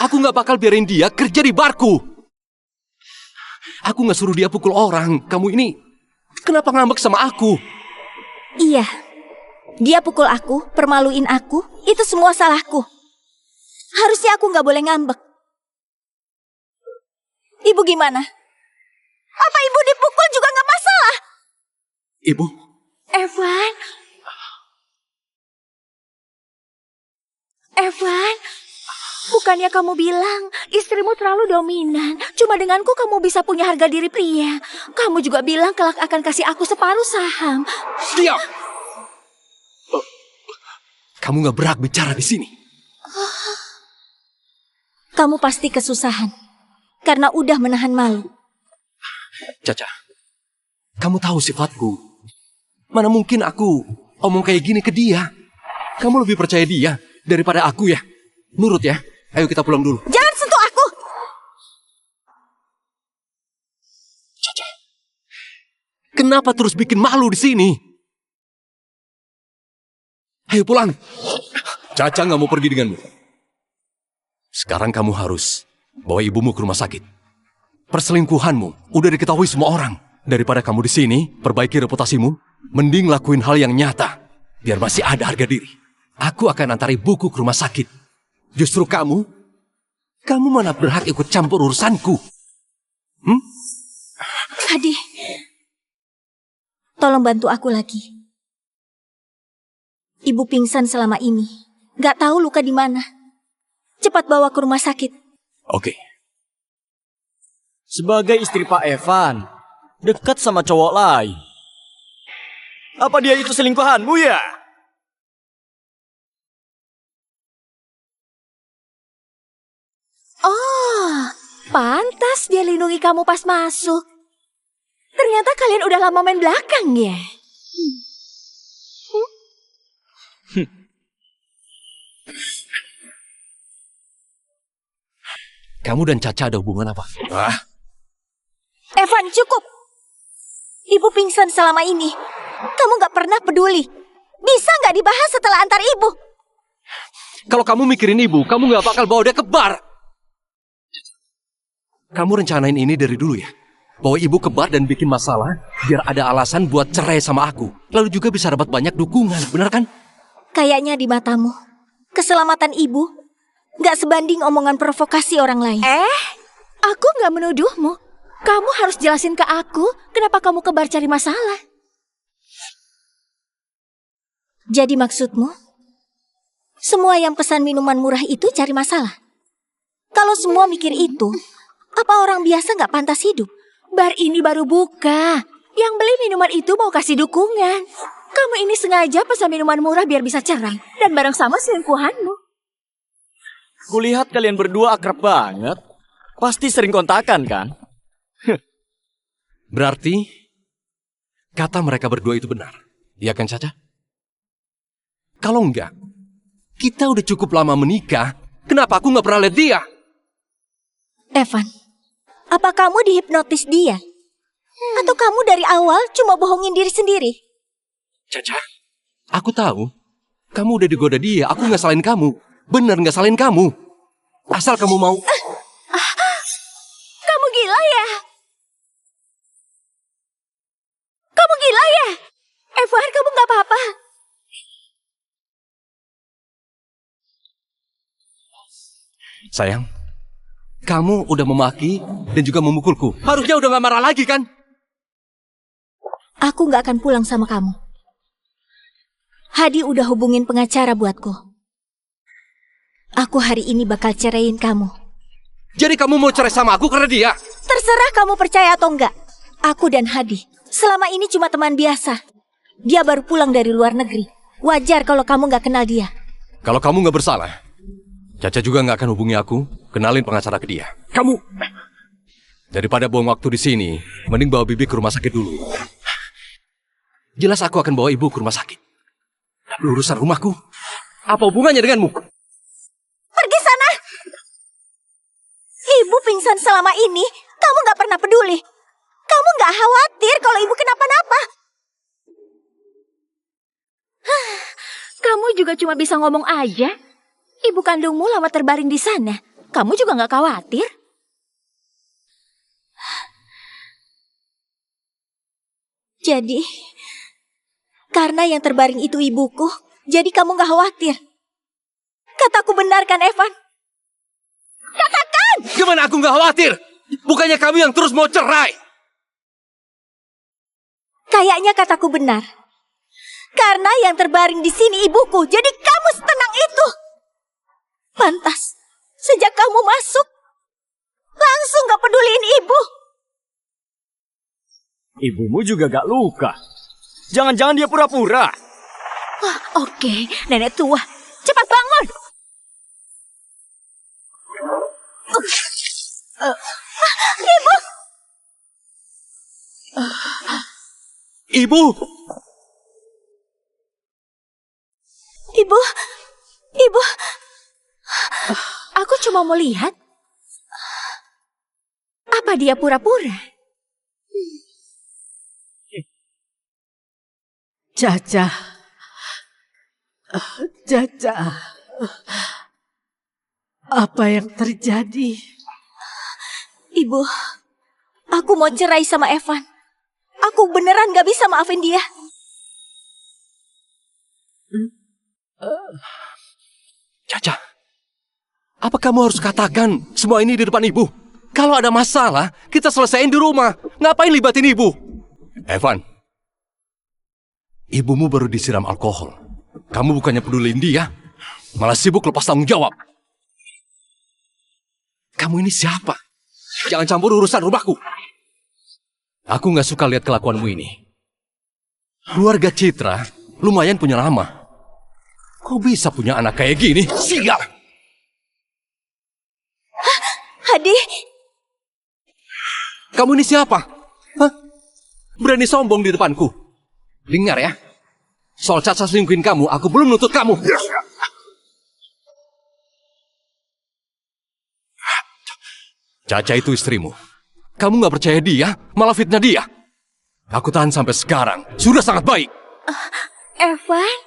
aku nggak bakal biarin dia kerja di barku. Aku nggak suruh dia pukul orang. Kamu ini kenapa ngambek sama aku? Iya, dia pukul aku, permaluin aku, itu semua salahku. Harusnya aku nggak boleh ngambek. Ibu gimana? Apa ibu dipukul juga nggak masalah? Ibu? Evan, bukannya kamu bilang istrimu terlalu dominan. Cuma denganku kamu bisa punya harga diri pria. Kamu juga bilang kelak akan kasih aku separuh saham. Diam! Kamu nggak berhak bicara di sini. Kamu pasti kesusahan karena udah menahan malu. Caca, kamu tahu sifatku. Mana mungkin aku omong kayak gini ke dia. Kamu lebih percaya dia daripada aku ya. Nurut ya. Ayo kita pulang dulu. Jangan sentuh aku! Caca, kenapa terus bikin malu di sini? Ayo pulang. Caca nggak mau pergi denganmu. Sekarang kamu harus bawa ibumu ke rumah sakit. Perselingkuhanmu udah diketahui semua orang. Daripada kamu di sini, perbaiki reputasimu, mending lakuin hal yang nyata. Biar masih ada harga diri. Aku akan antar ibuku ke rumah sakit. Justru kamu mana berhak ikut campur urusanku. Hadi, tolong bantu aku lagi. Ibu pingsan selama ini. Gak tahu luka di mana. Cepat bawa ke rumah sakit. Oke. Sebagai istri Pak Evan, dekat sama cowok lain. Apa dia itu selingkuhanmu ya? Oh, pantas dia lindungi kamu pas masuk. Ternyata kalian udah lama main belakang ya? Kamu dan Caca ada hubungan apa? Evan, cukup. Ibu pingsan selama ini. Kamu gak pernah peduli. Bisa gak dibahas setelah antar ibu? Kalau kamu mikirin ibu, kamu gak bakal bawa dia ke bar. Kamu rencanain ini dari dulu ya? Bawa ibu ke bar dan bikin masalah, biar ada alasan buat cerai sama aku. Lalu juga bisa dapat banyak dukungan, benar kan? Kayaknya di matamu, keselamatan ibu gak sebanding omongan provokasi orang lain. Aku gak menuduhmu. Kamu harus jelasin ke aku kenapa kamu ke bar cari masalah. Jadi maksudmu, semua yang pesan minuman murah itu cari masalah? Kalau semua mikir itu, apa orang biasa gak pantas hidup? Bar ini baru buka. Yang beli minuman itu mau kasih dukungan. Kamu ini sengaja pesan minuman murah biar bisa cerai. Dan bareng sama selingkuhanmu. Kulihat kalian berdua akrab banget. Pasti sering kontakan kan? Berarti kata mereka berdua itu benar. Iya kan, Caca? Kalau enggak, kita udah cukup lama menikah. Kenapa aku nggak pernah lihat dia? Evan, apa kamu dihipnotis dia? Atau kamu dari awal cuma bohongin diri sendiri? Caca, aku tahu. Kamu udah digoda dia, aku nggak salahin kamu. Bener nggak salahin kamu. Asal kamu mau... Kamu gila ya? Kamu gila ya? Evan, kamu gak apa-apa? Sayang, kamu udah memaki dan juga memukulku. Harusnya udah gak marah lagi kan? Aku gak akan pulang sama kamu. Hadi udah hubungin pengacara buatku. Aku hari ini bakal ceraiin kamu. Jadi kamu mau cerai sama aku karena dia? Terserah kamu percaya atau enggak. Aku dan Hadi selama ini cuma teman biasa. Dia baru pulang dari luar negeri. Wajar kalau kamu nggak kenal dia. Kalau kamu nggak bersalah, Caca juga nggak akan hubungi aku, kenalin pengacara ke dia. Kamu! Daripada buang waktu di sini, mending bawa Bibi ke rumah sakit dulu. Jelas aku akan bawa ibu ke rumah sakit. Tapi urusan rumahku, apa hubungannya denganmu? Pergi sana! Ibu pingsan selama ini, kamu nggak pernah peduli. Kamu nggak khawatir kalau ibu kenapa-napa. Kamu juga cuma bisa ngomong aja. Ibu kandungmu lama terbaring di sana. Kamu juga nggak khawatir? Jadi, karena yang terbaring itu ibuku, jadi kamu nggak khawatir. Kataku benar kan, Evan? Katakan! Gimana aku nggak khawatir? Bukannya kamu yang terus mau cerai? Kayaknya kataku benar. Karena yang terbaring di sini ibuku, jadi kamu setenang itu. Pantas, sejak kamu masuk, langsung gak peduliin ibu. Ibumu juga gak luka. Jangan-jangan dia pura-pura. Wah, oke, nenek tua. Cepat bangun. Ibu! Ibu! Ibu! Ibu! Aku cuma mau lihat. Apa dia pura-pura? Caca. Caca. Apa yang terjadi? Ibu, aku mau cerai sama Evan. Aku beneran gak bisa maafin dia. Caca, apa kamu harus katakan semua ini di depan ibu? Kalau ada masalah, kita selesaiin di rumah. Ngapain libatin ibu? Evan, ibumu baru disiram alkohol. Kamu bukannya peduliin dia, malah sibuk lepas tanggung jawab. Kamu ini siapa? Jangan campur urusan rumahku. Aku nggak suka lihat kelakuanmu ini. Keluarga Citra lumayan punya nama. Kok bisa punya anak kayak gini? Sial! Hadi, Kamu ini siapa? Hah? Berani sombong di depanku? Dengar ya, soal Caca selingkuhin kamu, aku belum nuntut kamu. Caca itu istrimu. Kamu nggak percaya dia, malah fitnah dia. Aku tahan sampai sekarang, sudah sangat baik. Evan,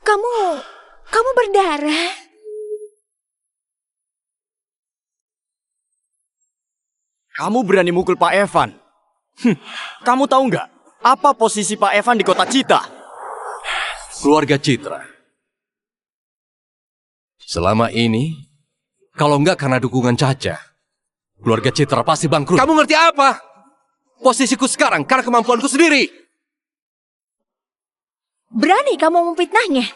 kamu berdarah. Kamu berani mukul Pak Evan? Kamu tahu nggak apa posisi Pak Evan di kota Cita? Keluarga Citra. Selama ini, kalau nggak karena dukungan Caca, keluarga Citra pasti bangkrut. Kamu ngerti apa? Posisiku sekarang karena kemampuanku sendiri. Berani kamu memfitnahnya?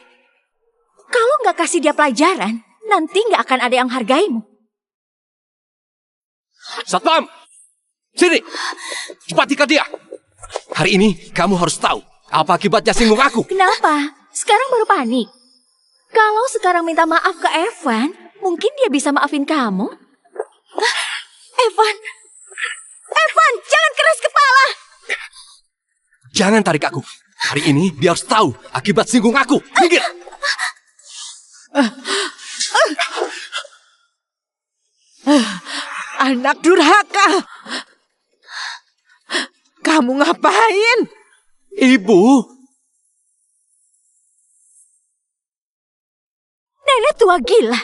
Kalau nggak kasih dia pelajaran, nanti nggak akan ada yang hargaimu. Satpam! Sini! Cepat ikat dia! Hari ini kamu harus tahu apa akibatnya singgung aku. Kenapa? Sekarang baru panik. Kalau sekarang minta maaf ke Evan, mungkin dia bisa maafin kamu. Evan! Evan, jangan keras kepala! Jangan tarik aku. Hari ini dia harus tahu akibat singgung aku. Minggir! Anak durhaka. Kamu ngapain? Ibu! Nenek tua gila.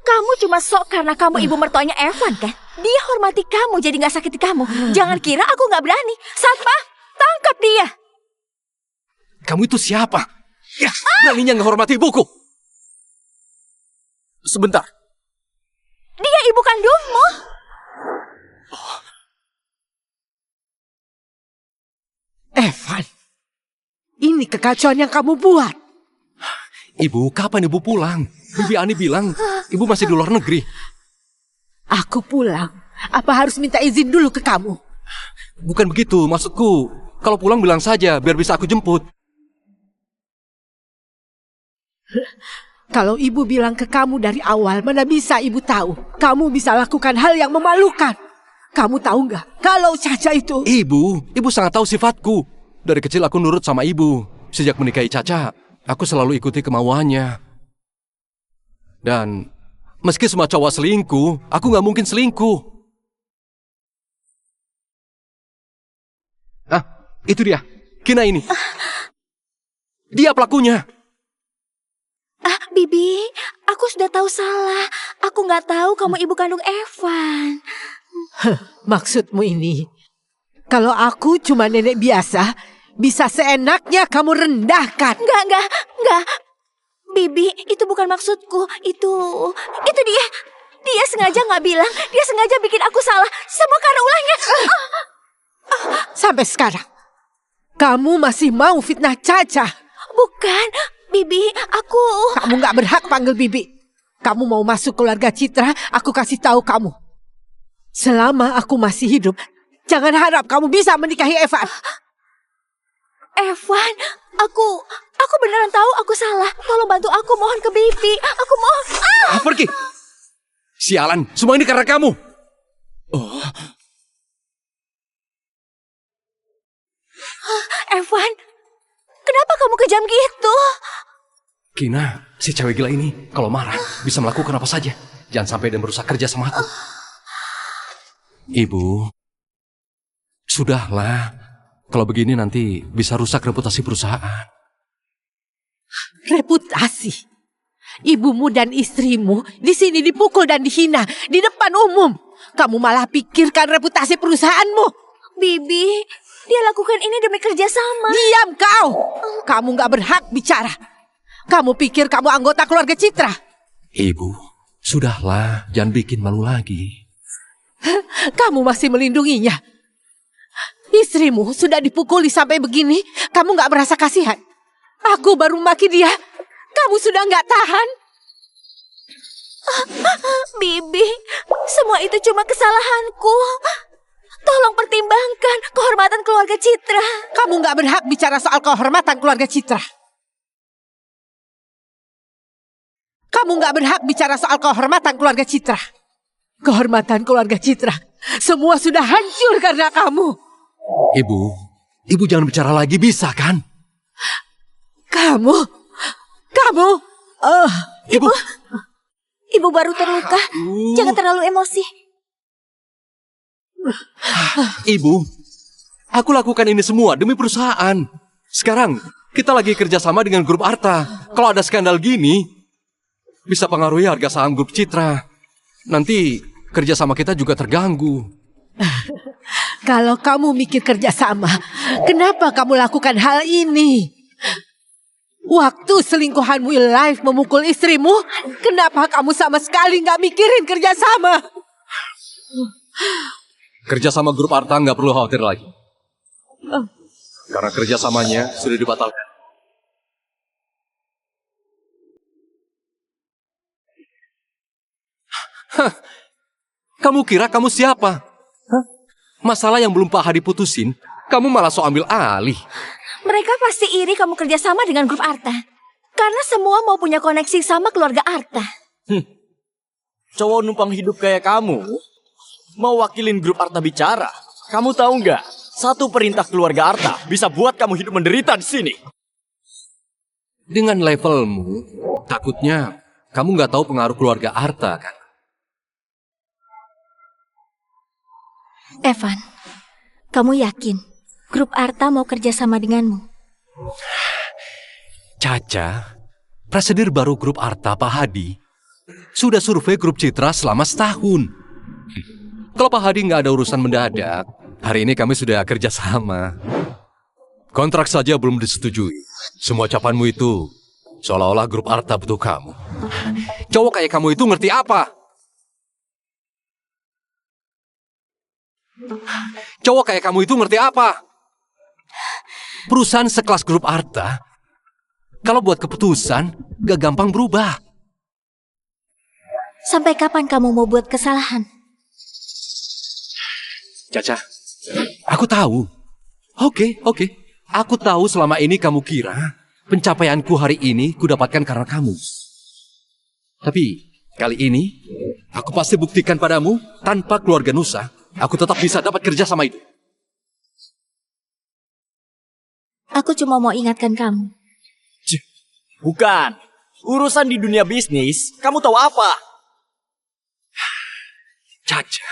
Kamu cuma sok karena kamu ibu mertuanya Evan kan? Dia hormati kamu jadi gak sakiti kamu. Jangan kira aku gak berani. Satpam, tangkap dia. Kamu itu siapa? Ya, beraninya menghormati ibuku. Sebentar. Dia ibu kandungmu. Evan, ini kekacauan yang kamu buat. Ibu, kapan ibu pulang? Bibi Ani bilang ibu masih di luar negeri. Aku pulang. Apa harus minta izin dulu ke kamu? Bukan begitu, maksudku. Kalau pulang bilang saja, biar bisa aku jemput. Kalau ibu bilang ke kamu dari awal, mana bisa ibu tahu kamu bisa lakukan hal yang memalukan. Kamu tahu nggak kalau Caca itu... Ibu sangat tahu sifatku. Dari kecil aku nurut sama ibu. Sejak menikahi Caca, aku selalu ikuti kemauannya. Dan meski semua cowok selingkuh, aku nggak mungkin selingkuh. Ah, itu dia, Kina ini. Dia pelakunya. Bibi, aku sudah tahu salah. Aku nggak tahu kamu ibu kandung Evan. Maksudmu ini, kalau aku cuma nenek biasa, bisa seenaknya kamu rendahkan. Enggak. Bibi, itu bukan maksudku. Itu dia. Dia sengaja nggak bilang. Dia sengaja bikin aku salah. Semua karena ulahnya. Sampai sekarang, kamu masih mau fitnah Caca? Bukan, Bibi, aku... Kamu nggak berhak panggil Bibi. Kamu mau masuk keluarga Citra, aku kasih tahu kamu. Selama aku masih hidup, jangan harap kamu bisa menikahi Evan. Evan, aku beneran tahu aku salah. Tolong bantu aku, mohon ke Bibi. Aku mohon. Pergi. Sialan, semua ini karena kamu. Evan, kenapa kamu kejam gitu? Kina, si cewek gila ini kalau marah bisa melakukan apa saja. Jangan sampai dia merusak kerja sama aku. Ibu, sudahlah. Kalau begini nanti bisa rusak reputasi perusahaan. Reputasi? Ibumu dan istrimu di sini dipukul dan dihina di depan umum. Kamu malah pikirkan reputasi perusahaanmu. Bibi, dia lakukan ini demi kerjasama. Diam kau! Kamu gak berhak bicara. Kamu pikir kamu anggota keluarga Citra? Ibu, sudahlah, jangan bikin malu lagi. Kamu masih melindunginya. Istrimu sudah dipukuli sampai begini, kamu gak merasa kasihan? Aku baru maki dia, kamu sudah gak tahan? Bibi, semua itu cuma kesalahanku. Tolong pertimbangkan kehormatan keluarga Citra. Kamu gak berhak bicara soal kehormatan keluarga Citra. Kamu gak berhak bicara soal kehormatan keluarga Citra. Kehormatan keluarga Citra semua sudah hancur karena kamu. Ibu jangan bicara lagi, bisa kan? Kamu, Ibu baru terluka. Jangan terlalu emosi. Ibu, aku lakukan ini semua demi perusahaan. Sekarang kita lagi kerjasama dengan grup Arta. Kalau ada skandal gini, bisa pengaruhi harga saham grup Citra. Nanti kerjasama kita juga terganggu. Kalau kamu mikir kerjasama, kenapa kamu lakukan hal ini? Waktu selingkuhanmu live memukul istrimu, kenapa kamu sama sekali nggak mikirin kerjasama? Kerjasama grup Arta nggak perlu khawatir lagi. Karena kerjasamanya sudah dibatalkan. Kamu kira kamu siapa? Masalah yang belum Pak Hadi putusin, kamu malah so ambil alih. Mereka pasti iri kamu kerjasama dengan grup Arta. Karena semua mau punya koneksi sama keluarga Arta. Cowok numpang hidup kayak kamu mau wakilin grup Arta bicara. Kamu tahu nggak? Satu perintah keluarga Arta bisa buat kamu hidup menderita di sini. Dengan levelmu, takutnya kamu nggak tahu pengaruh keluarga Arta kan? Evan, kamu yakin grup Arta mau kerjasama denganmu? Caca, presidir baru grup Arta Pak Hadi sudah survei grup Citra selama setahun. Kalau Pak Hadi nggak ada urusan mendadak, hari ini kami sudah kerjasama. Kontrak saja belum disetujui. Semua ucapanmu itu seolah-olah grup Arta butuh kamu. Cowok kayak kamu itu ngerti apa? Cowok kayak kamu itu ngerti apa? Perusahaan sekelas grup Arta, kalau buat keputusan, gak gampang berubah. Sampai kapan kamu mau buat kesalahan? Caca, aku tahu. Oke. Aku tahu selama ini kamu kira Pencapaianku hari ini kudapatkan karena kamu. Tapi kali ini, aku pasti buktikan padamu, tanpa keluarga Nusa, aku tetap bisa dapat kerja sama itu. Aku cuma mau ingatkan kamu. Bukan. Urusan di dunia bisnis, kamu tahu apa? Caca.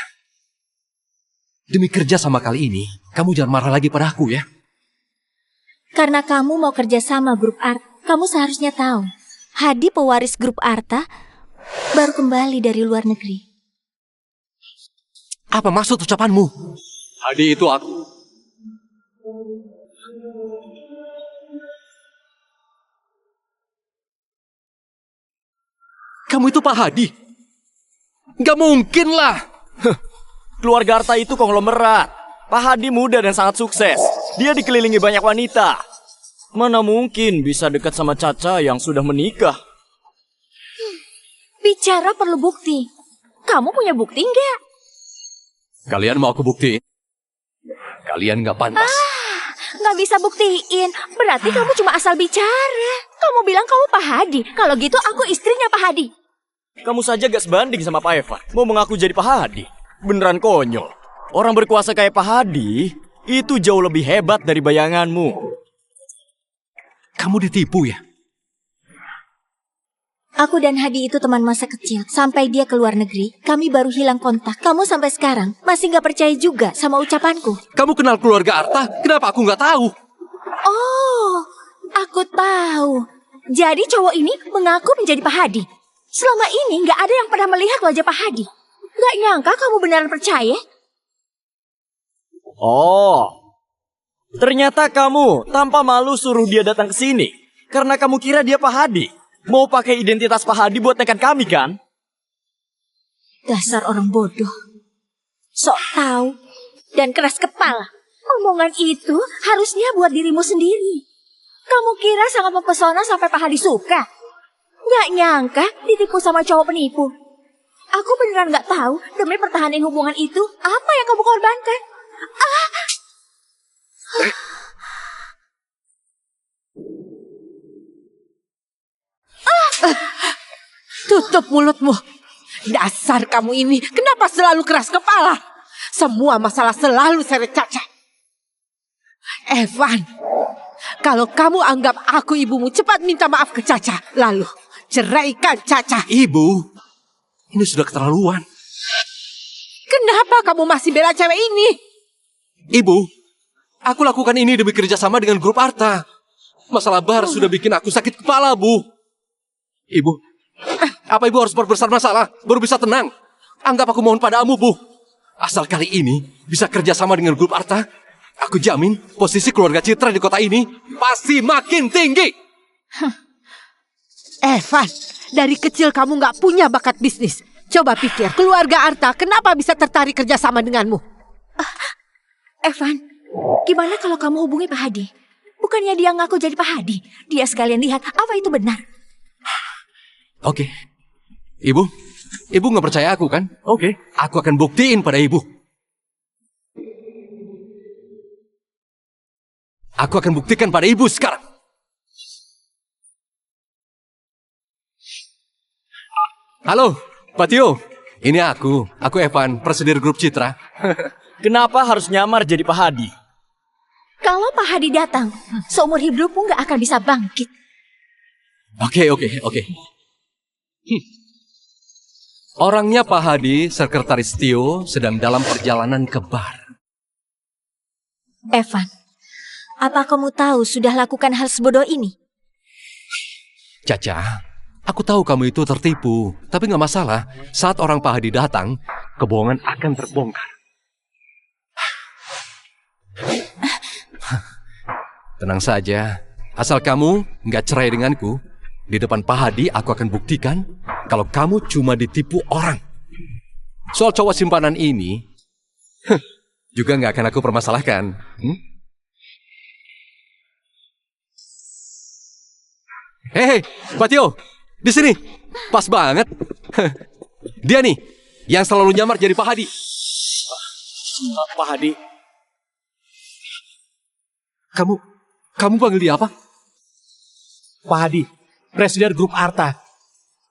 Demi kerja sama kali ini, kamu jangan marah lagi padaku ya. Karena kamu mau kerja sama grup Arta, kamu seharusnya tahu. Hadi pewaris grup Arta baru kembali dari luar negeri. Apa maksud ucapanmu? Hadi itu aku. Kamu itu Pak Hadi? Gak mungkin lah. Keluarga Arta itu konglomerat. Pak Hadi muda dan sangat sukses. Dia dikelilingi banyak wanita. Mana mungkin bisa dekat sama Caca yang sudah menikah? Bicara perlu bukti. Kamu punya bukti nggak? Kalian mau aku buktiin? Kalian gak pantas. Nggak bisa buktiin. Berarti kamu cuma asal bicara. Kamu bilang kamu Pak Hadi. Kalau gitu aku istrinya Pak Hadi. Kamu saja gak sebanding sama Pak Evan. Mau mengaku jadi Pak Hadi. Beneran konyol. Orang berkuasa kayak Pak Hadi itu jauh lebih hebat dari bayanganmu. Kamu ditipu ya? Aku dan Hadi itu teman masa kecil. Sampai dia ke luar negeri, kami baru hilang kontak. Kamu sampai sekarang masih gak percaya juga sama ucapanku. Kamu kenal keluarga Arta? Kenapa aku gak tahu? Oh, aku tahu. Jadi cowok ini mengaku menjadi Pak Hadi. Selama ini nggak ada yang pernah melihat wajah Pak Hadi. Nggak nyangka kamu beneran percaya. Oh, ternyata kamu tanpa malu suruh dia datang ke sini. Karena kamu kira dia Pak Hadi. Mau pakai identitas Pak Hadi buat nekan kami kan? Dasar orang bodoh. Sok tahu dan keras kepala. Omongan itu harusnya buat dirimu sendiri. Kamu kira sangat mempesona sampai Pak Hadi suka? Nggak nyangka ditipu sama cowok penipu. Aku beneran nggak tahu demi pertahanan hubungan itu apa yang kamu korbankan. Tutup mulutmu. Dasar kamu ini, kenapa selalu keras kepala? Semua masalah selalu seret Caca. Evan, kalau kamu anggap aku ibumu, cepat minta maaf ke Caca. Lalu ceraikan Caca. Ibu, ini sudah keterlaluan. Kenapa kamu masih bela cewek ini? Ibu, aku lakukan ini demi kerjasama dengan grup Arta. Masalah Bar sudah bikin aku sakit kepala, Bu. Ibu, apa ibu harus berbesar masalah baru bisa tenang? Anggap aku mohon padamu, Bu. Asal kali ini bisa kerjasama dengan grup Arta, aku jamin posisi keluarga Citra di kota ini pasti makin tinggi. Evan, dari kecil kamu nggak punya bakat bisnis. Coba pikir, keluarga Arta kenapa bisa tertarik kerjasama denganmu? Evan, gimana kalau kamu hubungi Pak Hadi? Bukannya dia ngaku jadi Pak Hadi? Dia sekalian lihat apa itu benar. Oke. Ibu nggak percaya aku kan? Oke. Aku akan buktiin pada ibu. Aku akan buktikan pada ibu sekarang. Halo, Pak Tio. Ini aku Evan, presidir grup Citra. Kenapa harus nyamar jadi Pak Hadi? Kalau Pak Hadi datang, seumur hidupmu nggak akan bisa bangkit. Oke. Orangnya Pak Hadi, sekretaris Tio, sedang dalam perjalanan ke bar. Evan, apa kamu tahu sudah lakukan hal sebodoh ini? Caca, aku tahu kamu itu tertipu, tapi nggak masalah. Saat orang Pak Hadi datang, kebohongan akan terbongkar. Tenang saja, asal kamu nggak cerai denganku, di depan Pak Hadi aku akan buktikan kalau kamu cuma ditipu orang. Soal cowok simpanan ini, juga nggak akan aku permasalahkan. Hei, Pak Tio, di sini, pas banget. Dia nih, yang selalu nyamar jadi Pak Hadi. Pak Hadi, Kamu panggil dia apa? Pak Hadi, Presiden Grup Arta,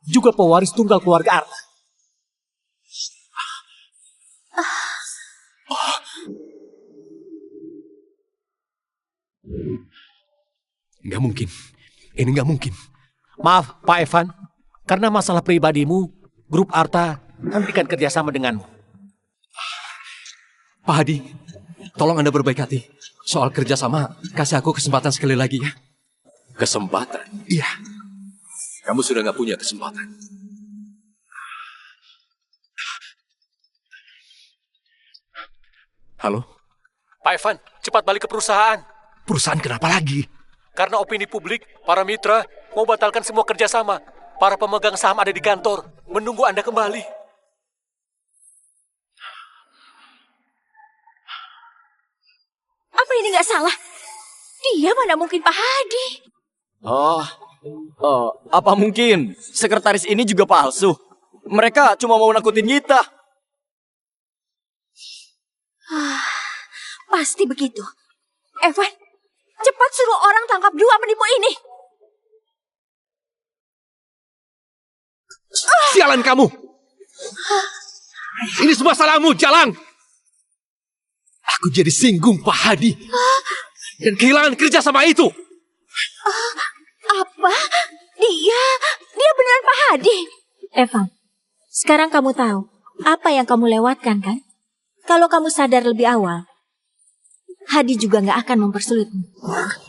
juga pewaris tunggal keluarga Arta. Nggak mungkin. Ini nggak mungkin. Maaf, Pak Evan, karena masalah pribadimu, Grup Arta hentikan kerjasama denganmu. Pak Hadi, tolong Anda berbaik hati. Soal kerjasama, kasih aku kesempatan sekali lagi ya. Kesempatan? Iya. Kamu sudah nggak punya kesempatan. Halo? Pak Evan, cepat balik ke perusahaan. Perusahaan kenapa lagi? Karena opini publik, para mitra mau batalkan semua kerjasama. Para pemegang saham ada di kantor, menunggu Anda kembali. Apa ini nggak salah? Dia mana mungkin Pak Hadi? Apa mungkin sekretaris ini juga palsu? Mereka cuma mau nakutin kita. Pasti begitu. Evan, cepat suruh orang tangkap dua penipu ini. Sialan kamu! Ini semua salahmu, Jalang! Aku jadi singgung Pak Hadi. Dan kehilangan kerja sama itu. Apa? Dia beneran Pak Hadi? Evan, sekarang kamu tahu apa yang kamu lewatkan kan? Kalau kamu sadar lebih awal, Hadi juga nggak akan mempersulitmu.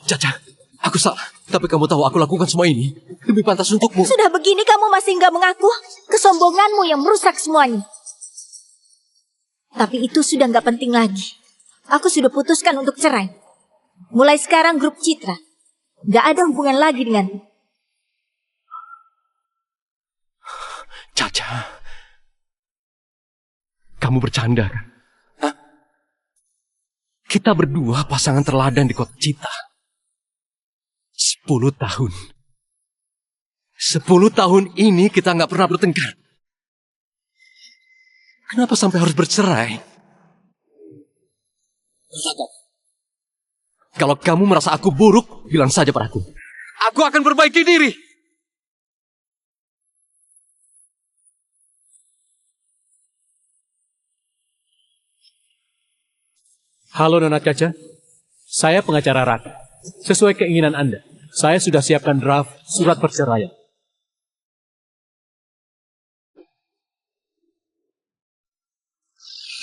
Caca, aku salah. Tapi kamu tahu aku lakukan semua ini lebih pantas untukmu. Sudah begini kamu masih nggak mengaku? Kesombonganmu yang merusak semuanya. Tapi itu sudah nggak penting lagi. Aku sudah putuskan untuk cerai. Mulai sekarang Grup Citra nggak ada hubungan lagi denganku. Caca, kamu bercanda kan? Hah? Kita berdua pasangan teladan di kota Citra. 10 tahun. 10 tahun ini kita nggak pernah bertengkar. Kenapa sampai harus bercerai? Kalau kamu merasa aku buruk, bilang saja padaku. Aku akan perbaiki diri. Halo Nona Caca, saya pengacara Raka. Sesuai keinginan Anda, saya sudah siapkan draft surat perceraian.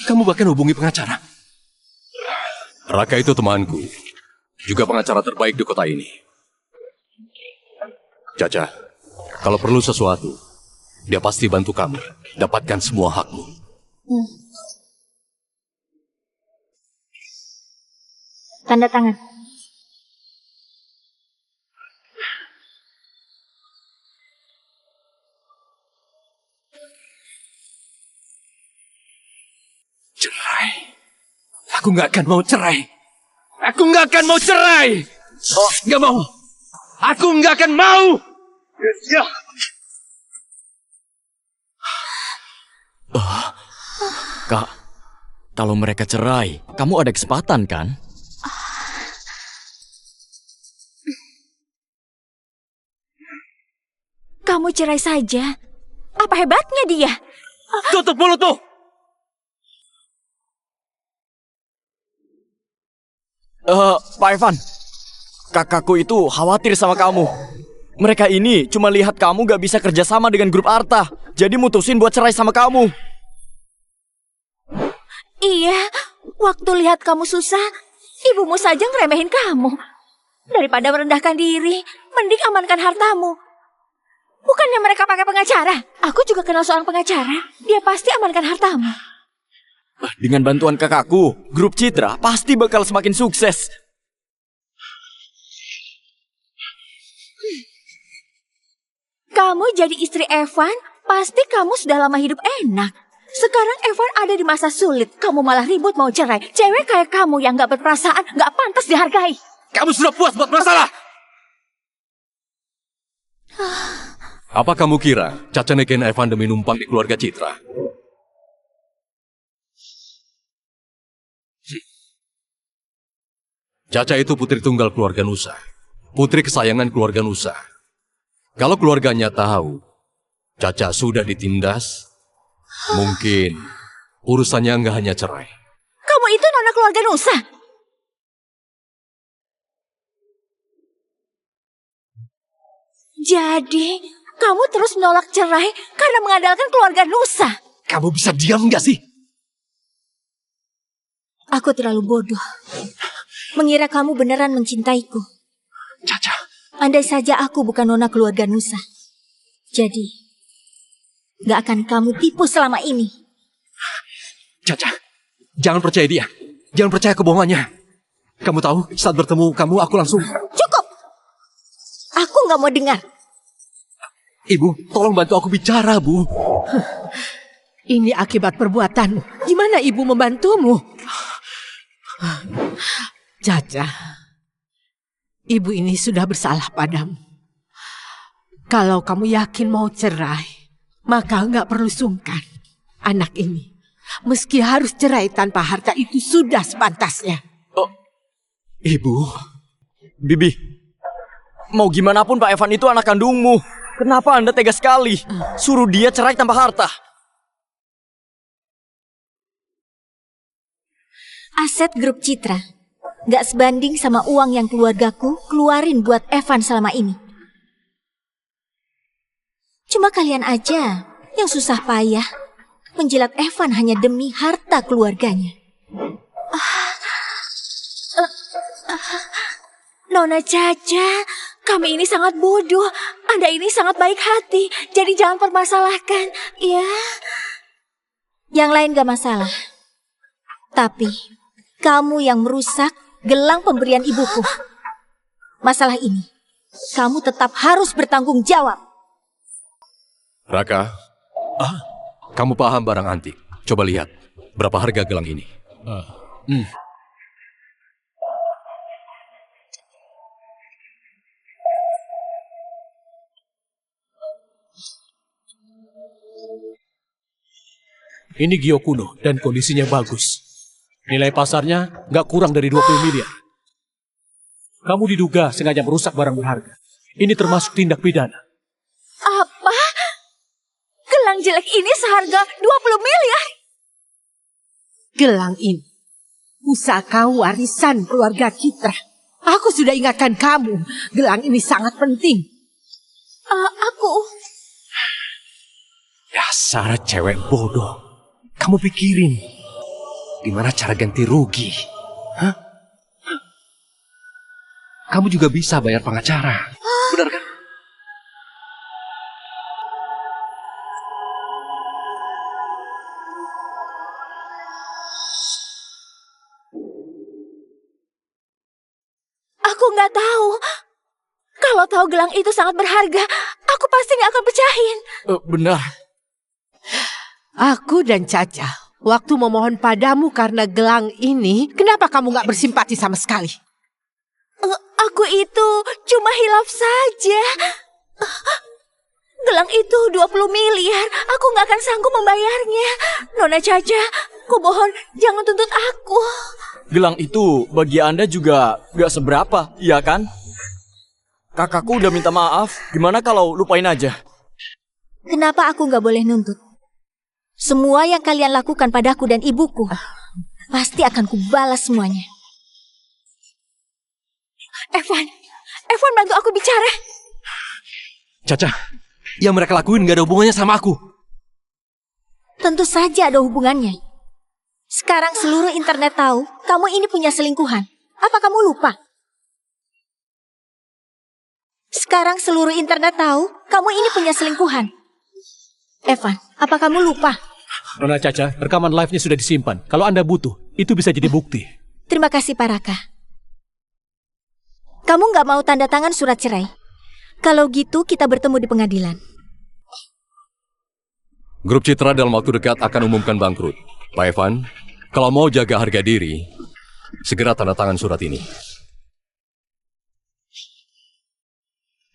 Kamu bahkan hubungi pengacara. Raka itu temanku, juga pengacara terbaik di kota ini. Caca, kalau perlu sesuatu, dia pasti bantu kamu dapatkan semua hakmu. Tanda tangan. Cerai. Aku nggak akan mau cerai. Aku nggak akan mau cerai. Nggak mau. Aku nggak akan mau. Ya. Kak, kalau mereka cerai, kamu ada kesempatan kan? Kamu cerai saja. Apa hebatnya dia? Tutup mulut tuh. Pak Evan, kakakku itu khawatir sama kamu. Mereka ini cuma lihat kamu gak bisa kerjasama dengan Grup Arta, jadi mutusin buat cerai sama kamu. Iya, waktu lihat kamu susah, ibumu saja ngeremehin kamu. Daripada merendahkan diri, mending amankan hartamu. Bukannya mereka pakai pengacara? Aku juga kenal seorang pengacara. Dia pasti amankan hartamu. Dengan bantuan kakakku, Grup Citra pasti bakal semakin sukses. Kamu jadi istri Evan, pasti kamu sudah lama hidup enak. Sekarang Evan ada di masa sulit, kamu malah ribut mau cerai. Cewek kayak kamu yang gak berperasaan, gak pantas dihargai. Kamu sudah puas buat masalah? Apa kamu kira Caca nikahin Evan demi numpang di keluarga Citra? Caca itu putri tunggal keluarga Nusa. Putri kesayangan keluarga Nusa. Kalau keluarganya tahu Caca sudah ditindas, mungkin urusannya nggak hanya cerai. Kamu itu nona keluarga Nusa. Jadi, kamu terus menolak cerai karena mengandalkan keluarga Nusa. Kamu bisa diam nggak sih? Aku terlalu bodoh. Mengira kamu beneran mencintaiku. Caca. Andai saja aku bukan nona keluarga Nusa. Jadi, gak akan kamu tipu selama ini. Caca, jangan percaya dia. Jangan percaya kebohongannya. Kamu tahu, saat bertemu kamu, aku langsung... Cukup! Aku gak mau dengar. Ibu, tolong bantu aku bicara, Bu. Ini akibat perbuatanmu. Gimana ibu membantumu? Caca, ibu ini sudah bersalah padamu. Kalau kamu yakin mau cerai, maka nggak perlu sungkan. Anak ini, meski harus cerai tanpa harta itu sudah sepantasnya. Oh, Ibu, Bibi, mau gimana pun Pak Evan itu anak kandungmu. Kenapa Anda tega sekali? Suruh dia cerai tanpa harta. Aset grup Citra gak sebanding sama uang yang keluargaku keluarin buat Evan selama ini. Cuma kalian aja yang susah payah menjilat Evan hanya demi harta keluarganya. Nona Caca, kami ini sangat bodoh. Anda ini sangat baik hati, jadi jangan permasalahkan, ya. Yang lain gak masalah. Tapi, kamu yang merusak gelang pemberian ibuku. Masalah ini, kamu tetap harus bertanggung jawab. Raka, kamu paham barang antik. Coba lihat, berapa harga gelang ini. Ini Gio kuno dan kondisinya bagus. Nilai pasarnya nggak kurang dari 20 miliar. Kamu diduga sengaja merusak barang berharga. Ini termasuk tindak pidana. Apa? Gelang jelek ini seharga 20 miliar? Gelang ini pusaka warisan keluarga Citra. Aku sudah ingatkan kamu, gelang ini sangat penting. Aku... Dasar cewek bodoh. Kamu pikirin, gimana cara ganti rugi? Hah? Kamu juga bisa bayar pengacara. Benar kan? Aku nggak tahu. Kalau tahu gelang itu sangat berharga, aku pasti nggak akan pecahin. Benar. Aku dan Caca, waktu memohon padamu karena gelang ini, kenapa kamu gak bersimpati sama sekali? Aku itu cuma hilaf saja. Gelang itu 20 miliar, aku gak akan sanggup membayarnya. Nona Caca, ku mohon jangan tuntut aku. Gelang itu bagi Anda juga gak seberapa, iya kan? Kakakku udah minta maaf, gimana kalau lupain aja? Kenapa aku gak boleh nuntut? Semua yang kalian lakukan padaku dan ibuku, pasti akan kubalas semuanya. Evan bantu aku bicara. Caca, yang mereka lakuin gak ada hubungannya sama aku. Tentu saja ada hubungannya. Sekarang seluruh internet tahu kamu ini punya selingkuhan. Apa kamu lupa? Sekarang seluruh internet tahu kamu ini punya selingkuhan. Evan, apa kamu lupa? Nona Caca, rekaman live-nya sudah disimpan. Kalau Anda butuh, itu bisa jadi bukti. Terima kasih Pak Raka. Kamu nggak mau tanda tangan surat cerai? Kalau gitu kita bertemu di pengadilan. Grup Citra dalam waktu dekat akan umumkan bangkrut. Pak Evan, kalau mau jaga harga diri, segera tanda tangan surat ini.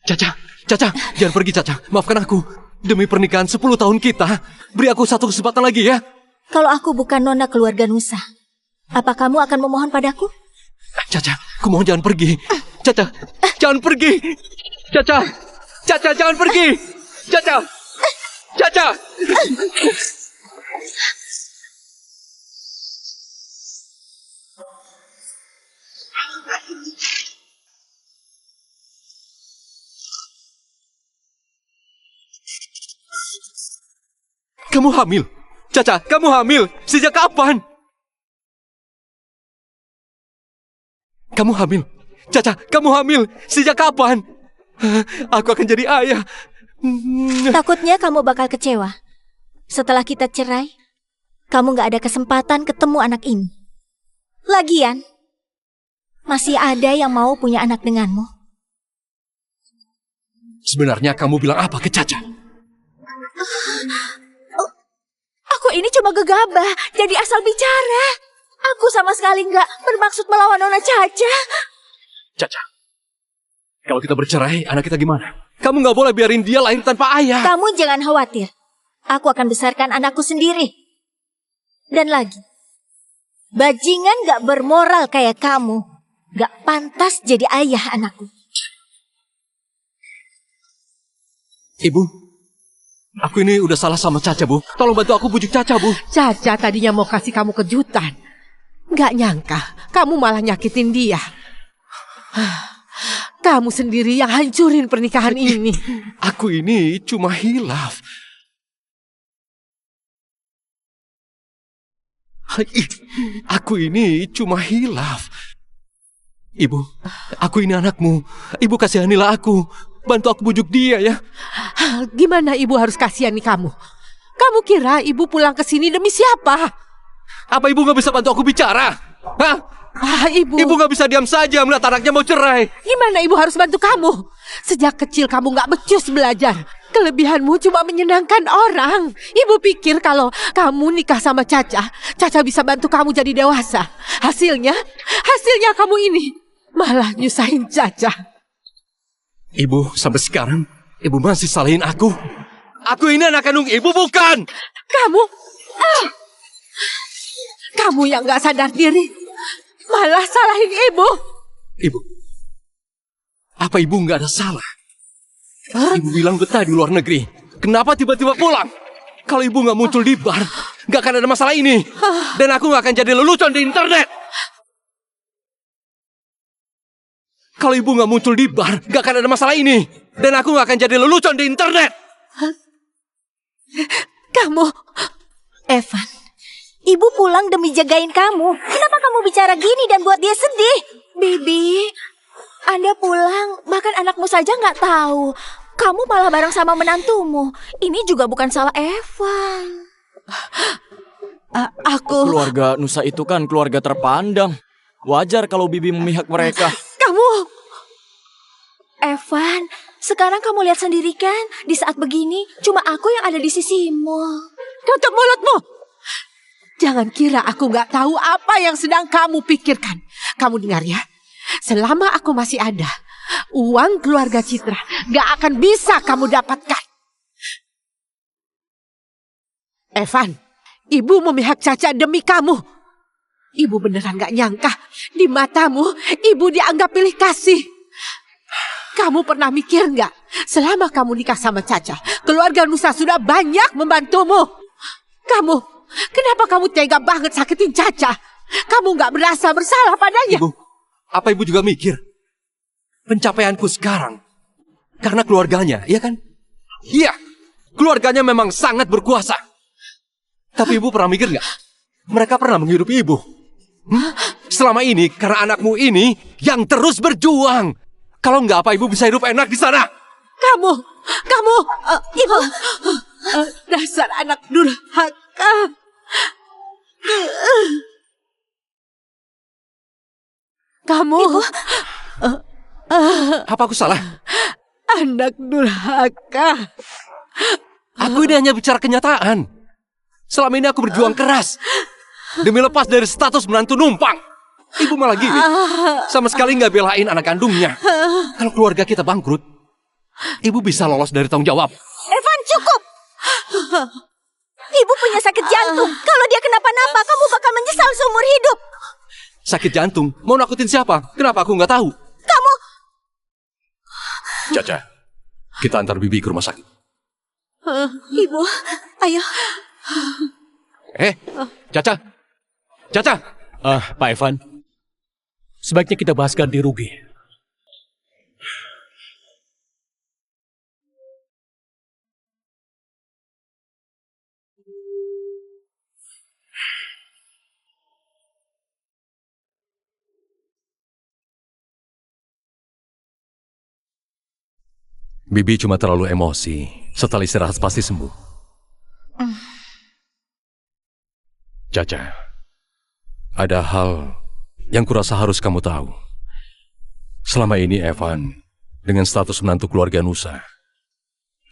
Caca, jangan pergi Caca. Maafkan aku. Demi pernikahan 10 tahun kita, beri aku satu kesempatan lagi ya. Kalau aku bukan nona keluarga Nusa, apa kamu akan memohon padaku? Caca, aku mohon jangan pergi. Caca, jangan pergi. Caca, Caca, jangan pergi! Caca! Caca! Kamu hamil? Caca, kamu hamil? Sejak kapan? Kamu hamil? Caca, kamu hamil? Sejak kapan? Aku akan jadi ayah. Takutnya kamu bakal kecewa. Setelah kita cerai, kamu gak ada kesempatan ketemu anak ini. Lagian, masih ada yang mau punya anak denganmu. Sebenarnya kamu bilang apa ke Caca? Aku ini cuma gegabah, jadi asal bicara. Aku sama sekali nggak bermaksud melawan Nona Caca. Caca, kalau kita bercerai, anak kita gimana? Kamu nggak boleh biarin dia lahir tanpa ayah. Kamu jangan khawatir. Aku akan besarkan anakku sendiri. Dan lagi, bajingan gak bermoral kayak kamu gak pantas jadi ayah anakku. Ibu, aku ini udah salah sama Caca, Bu. Tolong bantu aku bujuk Caca, Bu. Caca tadinya mau kasih kamu kejutan. Gak nyangka, kamu malah nyakitin dia. Kamu sendiri yang hancurin pernikahan ini. Aku ini cuma hilaf. Aku ini cuma hilaf. Ibu, aku ini anakmu. Ibu kasihanilah aku. Bantu aku bujuk dia ya. Gimana ibu harus kasihani kamu? Kamu kira ibu pulang ke sini demi siapa? Apa ibu gak bisa bantu aku bicara? Hah? Ibu gak bisa diam saja melihat anaknya mau cerai. Gimana ibu harus bantu kamu? Sejak kecil kamu gak becus belajar. Kelebihanmu cuma menyenangkan orang. Ibu pikir kalau kamu nikah sama Caca, Caca bisa bantu kamu jadi dewasa. Hasilnya kamu ini malah nyusahin Caca. Ibu, sampai sekarang ibu masih salahin aku. Aku ini anak kandung ibu, bukan? Kamu yang gak sadar diri malah salahin ibu. Ibu, apa ibu nggak ada salah? Ibu bilang betah di luar negeri. Kenapa tiba-tiba pulang? Kalau ibu nggak muncul di bar, nggak akan ada masalah ini. Dan aku nggak akan jadi lelucon di internet. Kalau ibu nggak muncul di bar, nggak akan ada masalah ini. Dan aku nggak akan jadi lelucon di internet. Kamu, Evan, ibu pulang demi jagain kamu. Kenapa kamu bicara gini dan buat dia sedih? Bibi, Anda pulang, bahkan anakmu saja nggak tahu. Kamu malah bareng sama menantumu. Ini juga bukan salah Evan. aku... Keluarga Nusa itu kan keluarga terpandang. Wajar kalau Bibi memihak mereka. Kamu... Evan, sekarang kamu lihat sendiri kan, di saat begini cuma aku yang ada di sisimu. Tutup mulutmu! Jangan kira aku nggak tahu apa yang sedang kamu pikirkan. Kamu dengar ya, selama aku masih ada, uang keluarga Citra nggak akan bisa kamu dapatkan. Evan, ibu memihak Caca demi kamu. Ibu beneran nggak nyangka, di matamu ibu dianggap pilih kasih. Kamu pernah mikir nggak, selama kamu nikah sama Caca, keluarga Nusa sudah banyak membantumu. Kenapa kamu tega banget sakitin Caca? Kamu nggak merasa bersalah padanya? Ibu, apa ibu juga mikir? Pencapaianku sekarang karena keluarganya, iya kan? Iya, keluarganya memang sangat berkuasa. Tapi ibu pernah mikir nggak? Mereka pernah menghidupi ibu. Selama ini karena anakmu ini yang terus berjuang. Kalau nggak apa ibu bisa hidup enak di sana. Ibu, dasar anak durhaka. Kamu, Ibu. Apa aku salah? anak durhaka. Aku ini hanya bicara kenyataan. Selama ini aku berjuang keras demi lepas dari status menantu numpang. Ibu malah gini, sama sekali nggak belain anak kandungnya. Kalau keluarga kita bangkrut, ibu bisa lolos dari tanggung jawab. Evan, cukup! Ibu punya sakit jantung. Kalau dia kenapa-napa, kamu bakal menyesal seumur hidup. Sakit jantung? Mau nakutin siapa? Kenapa aku nggak tahu? Kamu... Caca, Kita antar Bibi ke rumah sakit. Ibu, ayo. Caca. Caca. Pak Evan, sebaiknya kita bahas ganti rugi. Bibi cuma terlalu emosi. Setelah istirahat pasti sembuh. Caca, ada hal yang kurasa harus kamu tahu. Selama ini Evan, dengan status menantu keluarga Nusa,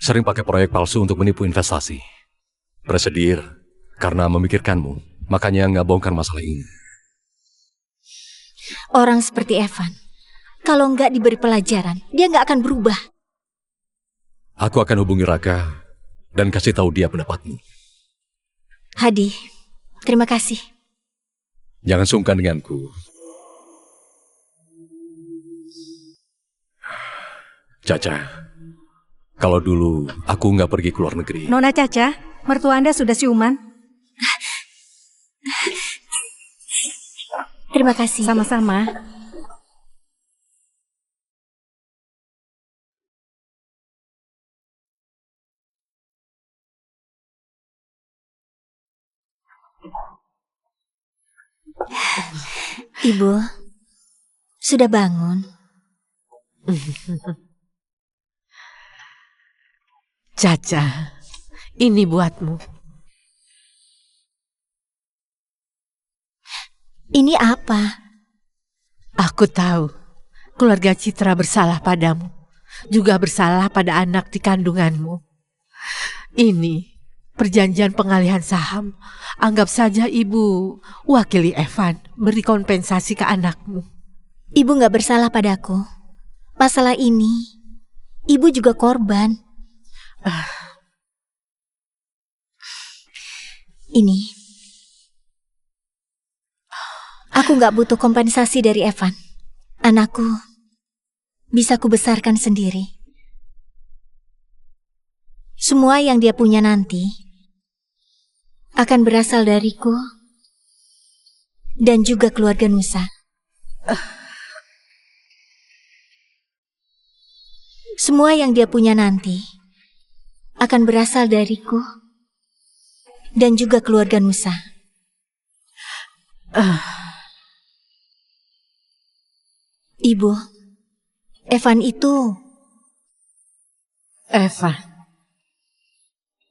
sering pakai proyek palsu untuk menipu investasi. Bersedir karena memikirkanmu, makanya nggak bongkar masalah ini. Orang seperti Evan, kalau nggak diberi pelajaran, dia nggak akan berubah. Aku akan hubungi Raka dan kasih tahu dia pendapatmu. Hadi, terima kasih. Jangan sungkan denganku. Caca, kalau dulu aku nggak pergi ke luar negeri. Nona Caca, mertua Anda sudah siuman? Terima kasih. Sama-sama. Ibu, sudah bangun? Caca, ini buatmu. Ini apa? Aku tahu keluarga Citra bersalah padamu, juga bersalah pada anak di kandunganmu. Ini perjanjian pengalihan saham. Anggap saja ibu wakili Evan beri kompensasi ke anakmu. Ibu nggak bersalah padaku. Masalah ini, ibu juga korban. Ini, aku nggak butuh kompensasi dari Evan. Anakku bisa kubesarkan sendiri. Semua yang dia punya nanti akan berasal dariku dan juga keluarga Nusa. Semua yang dia punya nanti akan berasal dariku dan juga keluarga Nusa. Ibu, Evan itu...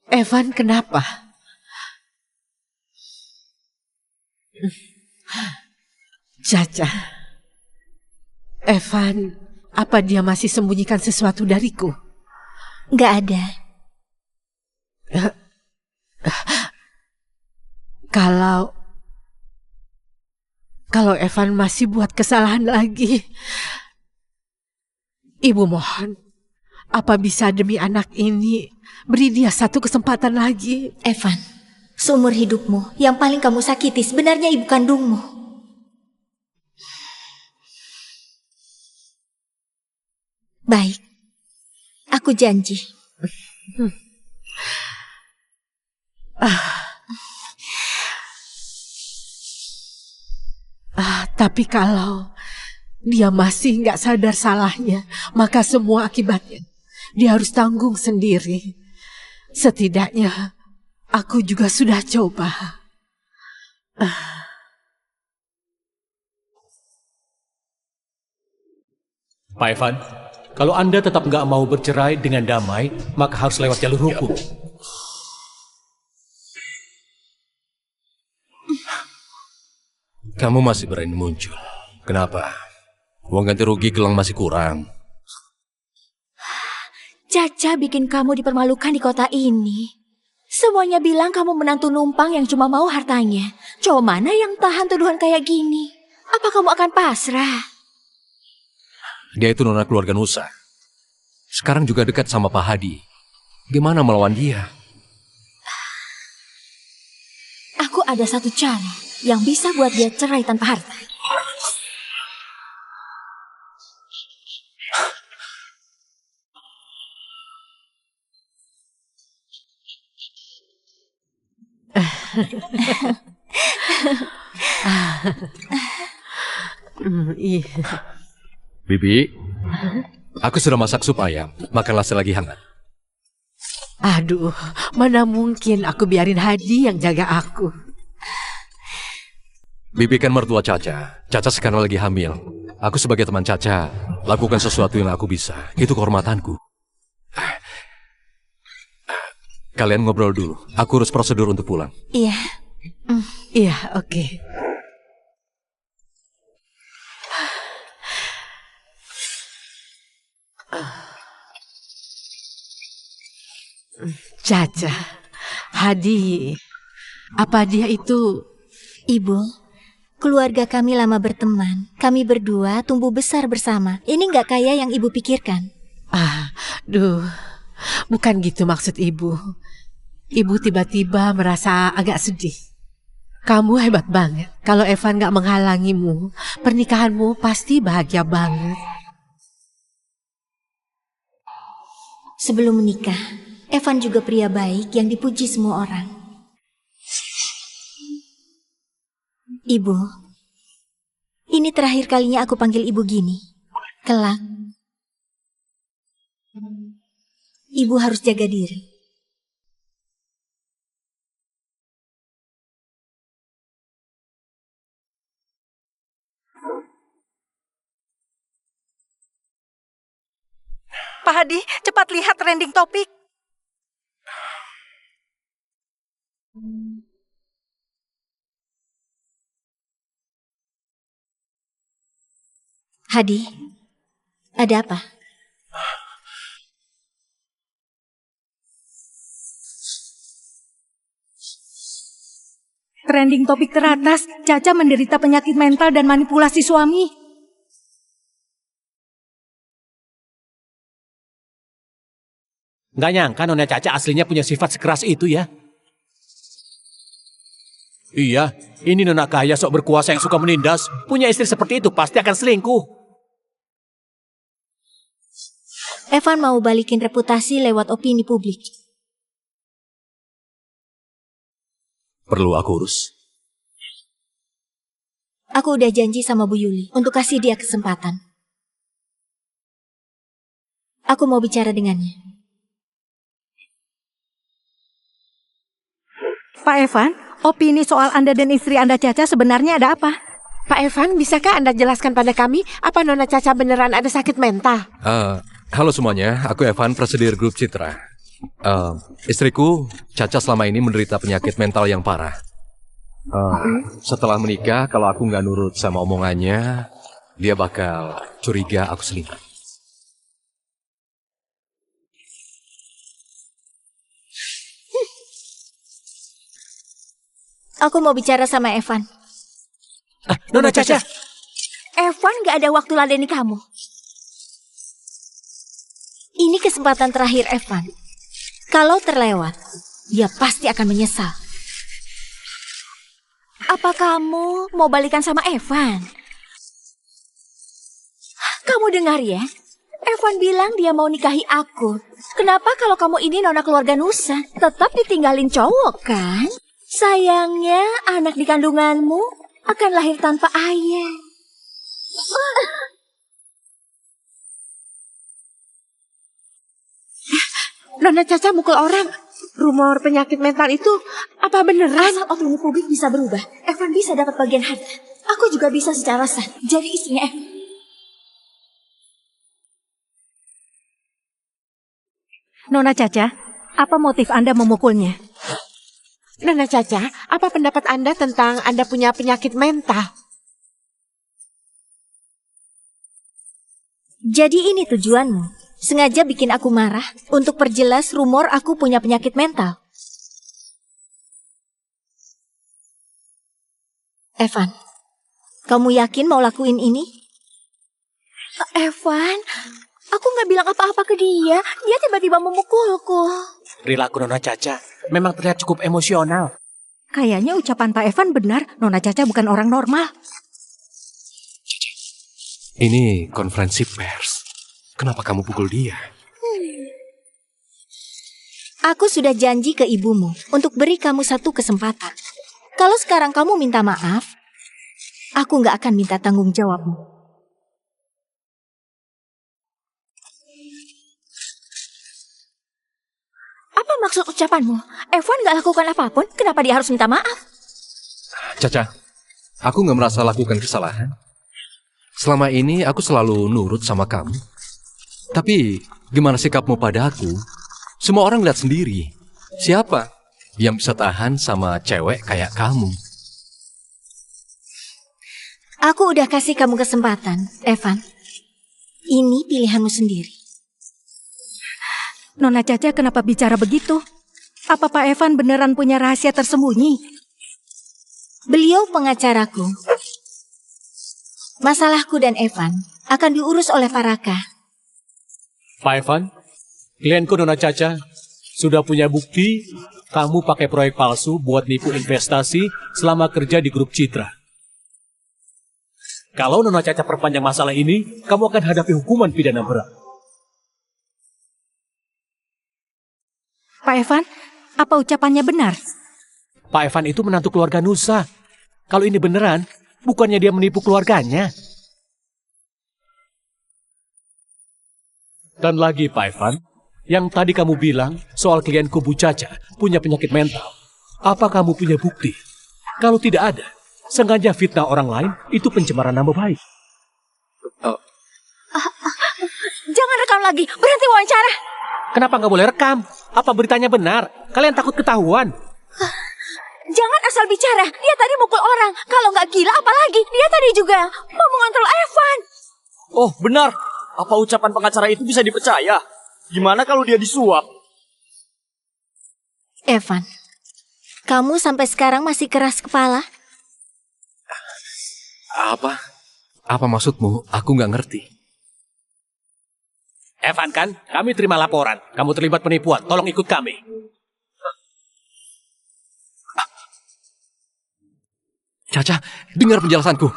Evan kenapa? Caca, Evan, apa dia masih sembunyikan sesuatu dariku? Nggak ada. Kalau Evan masih buat kesalahan lagi, ibu mohon, apa bisa demi anak ini beri dia satu kesempatan lagi? Evan, seumur hidupmu yang paling kamu sakiti sebenarnya ibu kandungmu. Baik, aku janji. Tapi kalau dia masih nggak sadar salahnya, maka semua akibatnya dia harus tanggung sendiri. Setidaknya aku juga sudah coba. Pak Evan, kalau Anda tetap nggak mau bercerai dengan damai, maka harus lewat jalur hukum. Kamu masih berani muncul. Kenapa? Uang ganti rugi gelang masih kurang. Caca bikin kamu dipermalukan di kota ini. Semuanya bilang kamu menantu numpang yang cuma mau hartanya. Cowok mana yang tahan tuduhan kayak gini? Apa kamu akan pasrah? Dia itu nona keluarga Nusa. Sekarang juga dekat sama Pak Hadi. Gimana melawan dia? Aku ada satu cara yang bisa buat dia cerai tanpa harta. Iya. Bibi, aku sudah masak sup ayam. Makanlah selagi hangat. Aduh, mana mungkin aku biarin Hadi yang jaga aku. Bibi kan mertua Caca. Caca sekarang lagi hamil. Aku sebagai teman Caca, lakukan sesuatu yang aku bisa. Itu kehormatanku. Kalian ngobrol dulu. Aku urus prosedur untuk pulang. Iya. Iya, oke. Caca, Hadi, apa dia itu? Ibu, keluarga kami lama berteman. Kami berdua tumbuh besar bersama. Ini nggak kaya yang ibu pikirkan. Bukan gitu maksud ibu. Ibu tiba-tiba merasa agak sedih. Kamu hebat banget. Kalau Evan nggak menghalangimu, pernikahanmu pasti bahagia banget. Sebelum menikah, Evan juga pria baik yang dipuji semua orang. Ibu, ini terakhir kalinya aku panggil ibu gini. Kelak, ibu harus jaga diri. Pak Hadi, cepat lihat trending topik. Hadi, ada apa? Trending topik teratas, Caca menderita penyakit mental dan manipulasi suami. Nggak nyangka Nona Caca aslinya punya sifat sekeras itu ya. Iya, ini nona kaya sok berkuasa yang suka menindas. Punya istri seperti itu pasti akan selingkuh. Evan mau balikin reputasi lewat opini publik. Perlu aku urus. Aku udah janji sama Bu Yuli untuk kasih dia kesempatan. Aku mau bicara dengannya. Pak Evan, opini soal Anda dan istri Anda Caca sebenarnya ada apa? Pak Evan, bisakah Anda jelaskan pada kami apa Nona Caca beneran ada sakit mental? Halo semuanya, aku Evan, presidir grup Citra. Istriku, Caca selama ini menderita penyakit mental yang parah. Setelah menikah, kalau aku nggak nurut sama omongannya, dia bakal curiga aku selingkuh. Aku mau bicara sama Evan. Nona Caca. Evan gak ada waktu ladeni kamu. Ini kesempatan terakhir Evan. Kalau terlewat, dia pasti akan menyesal. Apa kamu mau balikan sama Evan? Kamu dengar ya? Evan bilang dia mau nikahi aku. Kenapa kalau kamu ini nona keluarga Nusa? Tetap ditinggalin cowok kan? Sayangnya anak di kandunganmu akan lahir tanpa ayah. Nona Caca mukul orang. Rumor penyakit mental itu apa beneran? Asal opini publik bisa berubah, Evan bisa dapat bagian harta. Aku juga bisa secara sah jadi istrinya Evan. Nona Caca, apa motif Anda memukulnya? Nona Caca, apa pendapat Anda tentang Anda punya penyakit mental? Jadi ini tujuanmu? Sengaja bikin aku marah untuk perjelas rumor aku punya penyakit mental. Evan, kamu yakin mau lakuin ini? Evan, aku nggak bilang apa-apa ke dia. Dia tiba-tiba memukulku. Perilaku Nona Caca memang terlihat cukup emosional. Kayaknya ucapan Pak Evan benar, Nona Caca bukan orang normal. Ini konferensi pers. Kenapa kamu pukul dia? Aku sudah janji ke ibumu untuk beri kamu satu kesempatan. Kalau sekarang kamu minta maaf, aku nggak akan minta tanggung jawabmu. Apa maksud ucapanmu? Evan nggak lakukan apapun, kenapa dia harus minta maaf? Caca, aku nggak merasa lakukan kesalahan. Selama ini aku selalu nurut sama kamu. Tapi gimana sikapmu pada aku? Semua orang lihat sendiri. Siapa yang bisa tahan sama cewek kayak kamu? Aku udah kasih kamu kesempatan, Evan. Ini pilihanmu sendiri. Nona Caca kenapa bicara begitu? Apa Pak Evan beneran punya rahasia tersembunyi? Beliau pengacaraku. Masalahku dan Evan akan diurus oleh Pak Raka. Pak Evan, klienku Nona Caca sudah punya bukti kamu pakai proyek palsu buat nipu investasi selama kerja di grup Citra. Kalau Nona Caca perpanjang masalah ini, kamu akan hadapi hukuman pidana berat. Pak Evan, apa ucapannya benar? Pak Evan itu menantu keluarga Nusa. Kalau ini beneran, bukannya dia menipu keluarganya. Dan lagi Pak Evan, yang tadi kamu bilang soal klienku Bu Caca punya penyakit mental. Apa kamu punya bukti? Kalau tidak ada, sengaja fitnah orang lain itu pencemaran nama baik. Jangan rekam lagi, berhenti wawancara. Kenapa nggak boleh rekam? Apa beritanya benar? Kalian takut ketahuan? Jangan asal bicara, dia tadi mukul orang. Kalau nggak gila apalagi, dia tadi juga mau mengontrol Evan. Oh, benar. Apa ucapan pengacara itu bisa dipercaya? Gimana kalau dia disuap? Evan, kamu sampai sekarang masih keras kepala? Apa? Apa maksudmu? Aku nggak ngerti. Evan kan, kami terima laporan. Kamu terlibat penipuan, tolong ikut kami. Caca, dengar penjelasanku.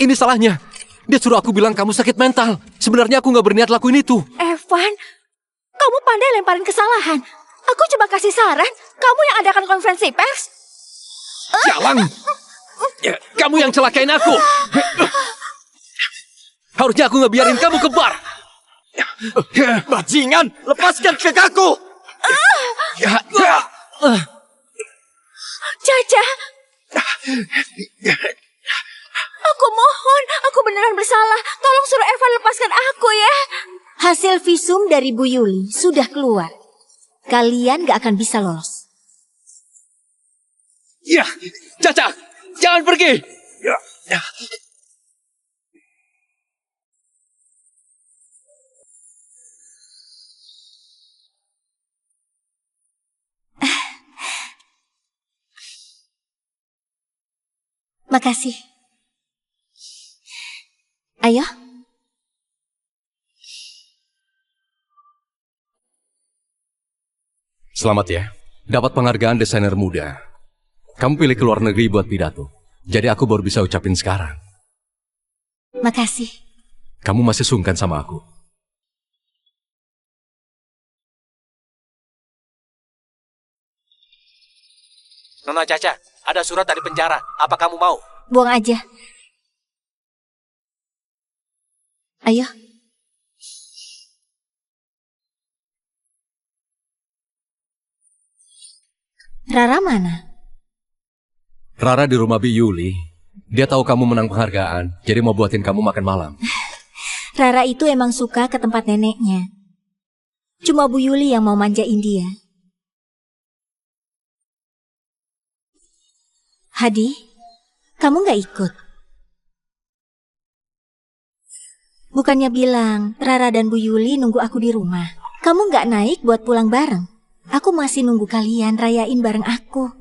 Ini salahnya. Dia suruh aku bilang kamu sakit mental. Sebenarnya aku nggak berniat lakuin itu. Evan, kamu pandai lemparin kesalahan. Aku coba kasih saran, kamu yang adakan konferensi pers. Jalan! Ya, kamu yang celakain aku. Harusnya aku nggak biarin kamu kebar. Bajingan, lepaskan kekaku! Caca, aku mohon, aku beneran bersalah. Tolong suruh Evan lepaskan aku ya. Hasil visum dari Bu Yuli sudah keluar. Kalian gak akan bisa lolos. Ya, Caca, jangan pergi. Ya. Makasih. Ayo. Selamat ya, dapat penghargaan desainer muda. Kamu pilih ke luar negeri buat pidato. Jadi aku baru bisa ucapin sekarang. Makasih. Kamu masih sungkan sama aku. Nona Caca, ada surat dari penjara. Apa kamu mau? Buang aja. Ayo. Rara mana? Rara di rumah Bi Yuli. Dia tahu kamu menang penghargaan, jadi mau buatin kamu makan malam. Rara itu emang suka ke tempat neneknya. Cuma Bu Yuli yang mau manjain dia. Hadi, kamu gak ikut? Bukannya bilang Rara dan Bu Yuli nunggu aku di rumah. Kamu gak naik buat pulang bareng? Aku masih nunggu kalian rayain bareng aku.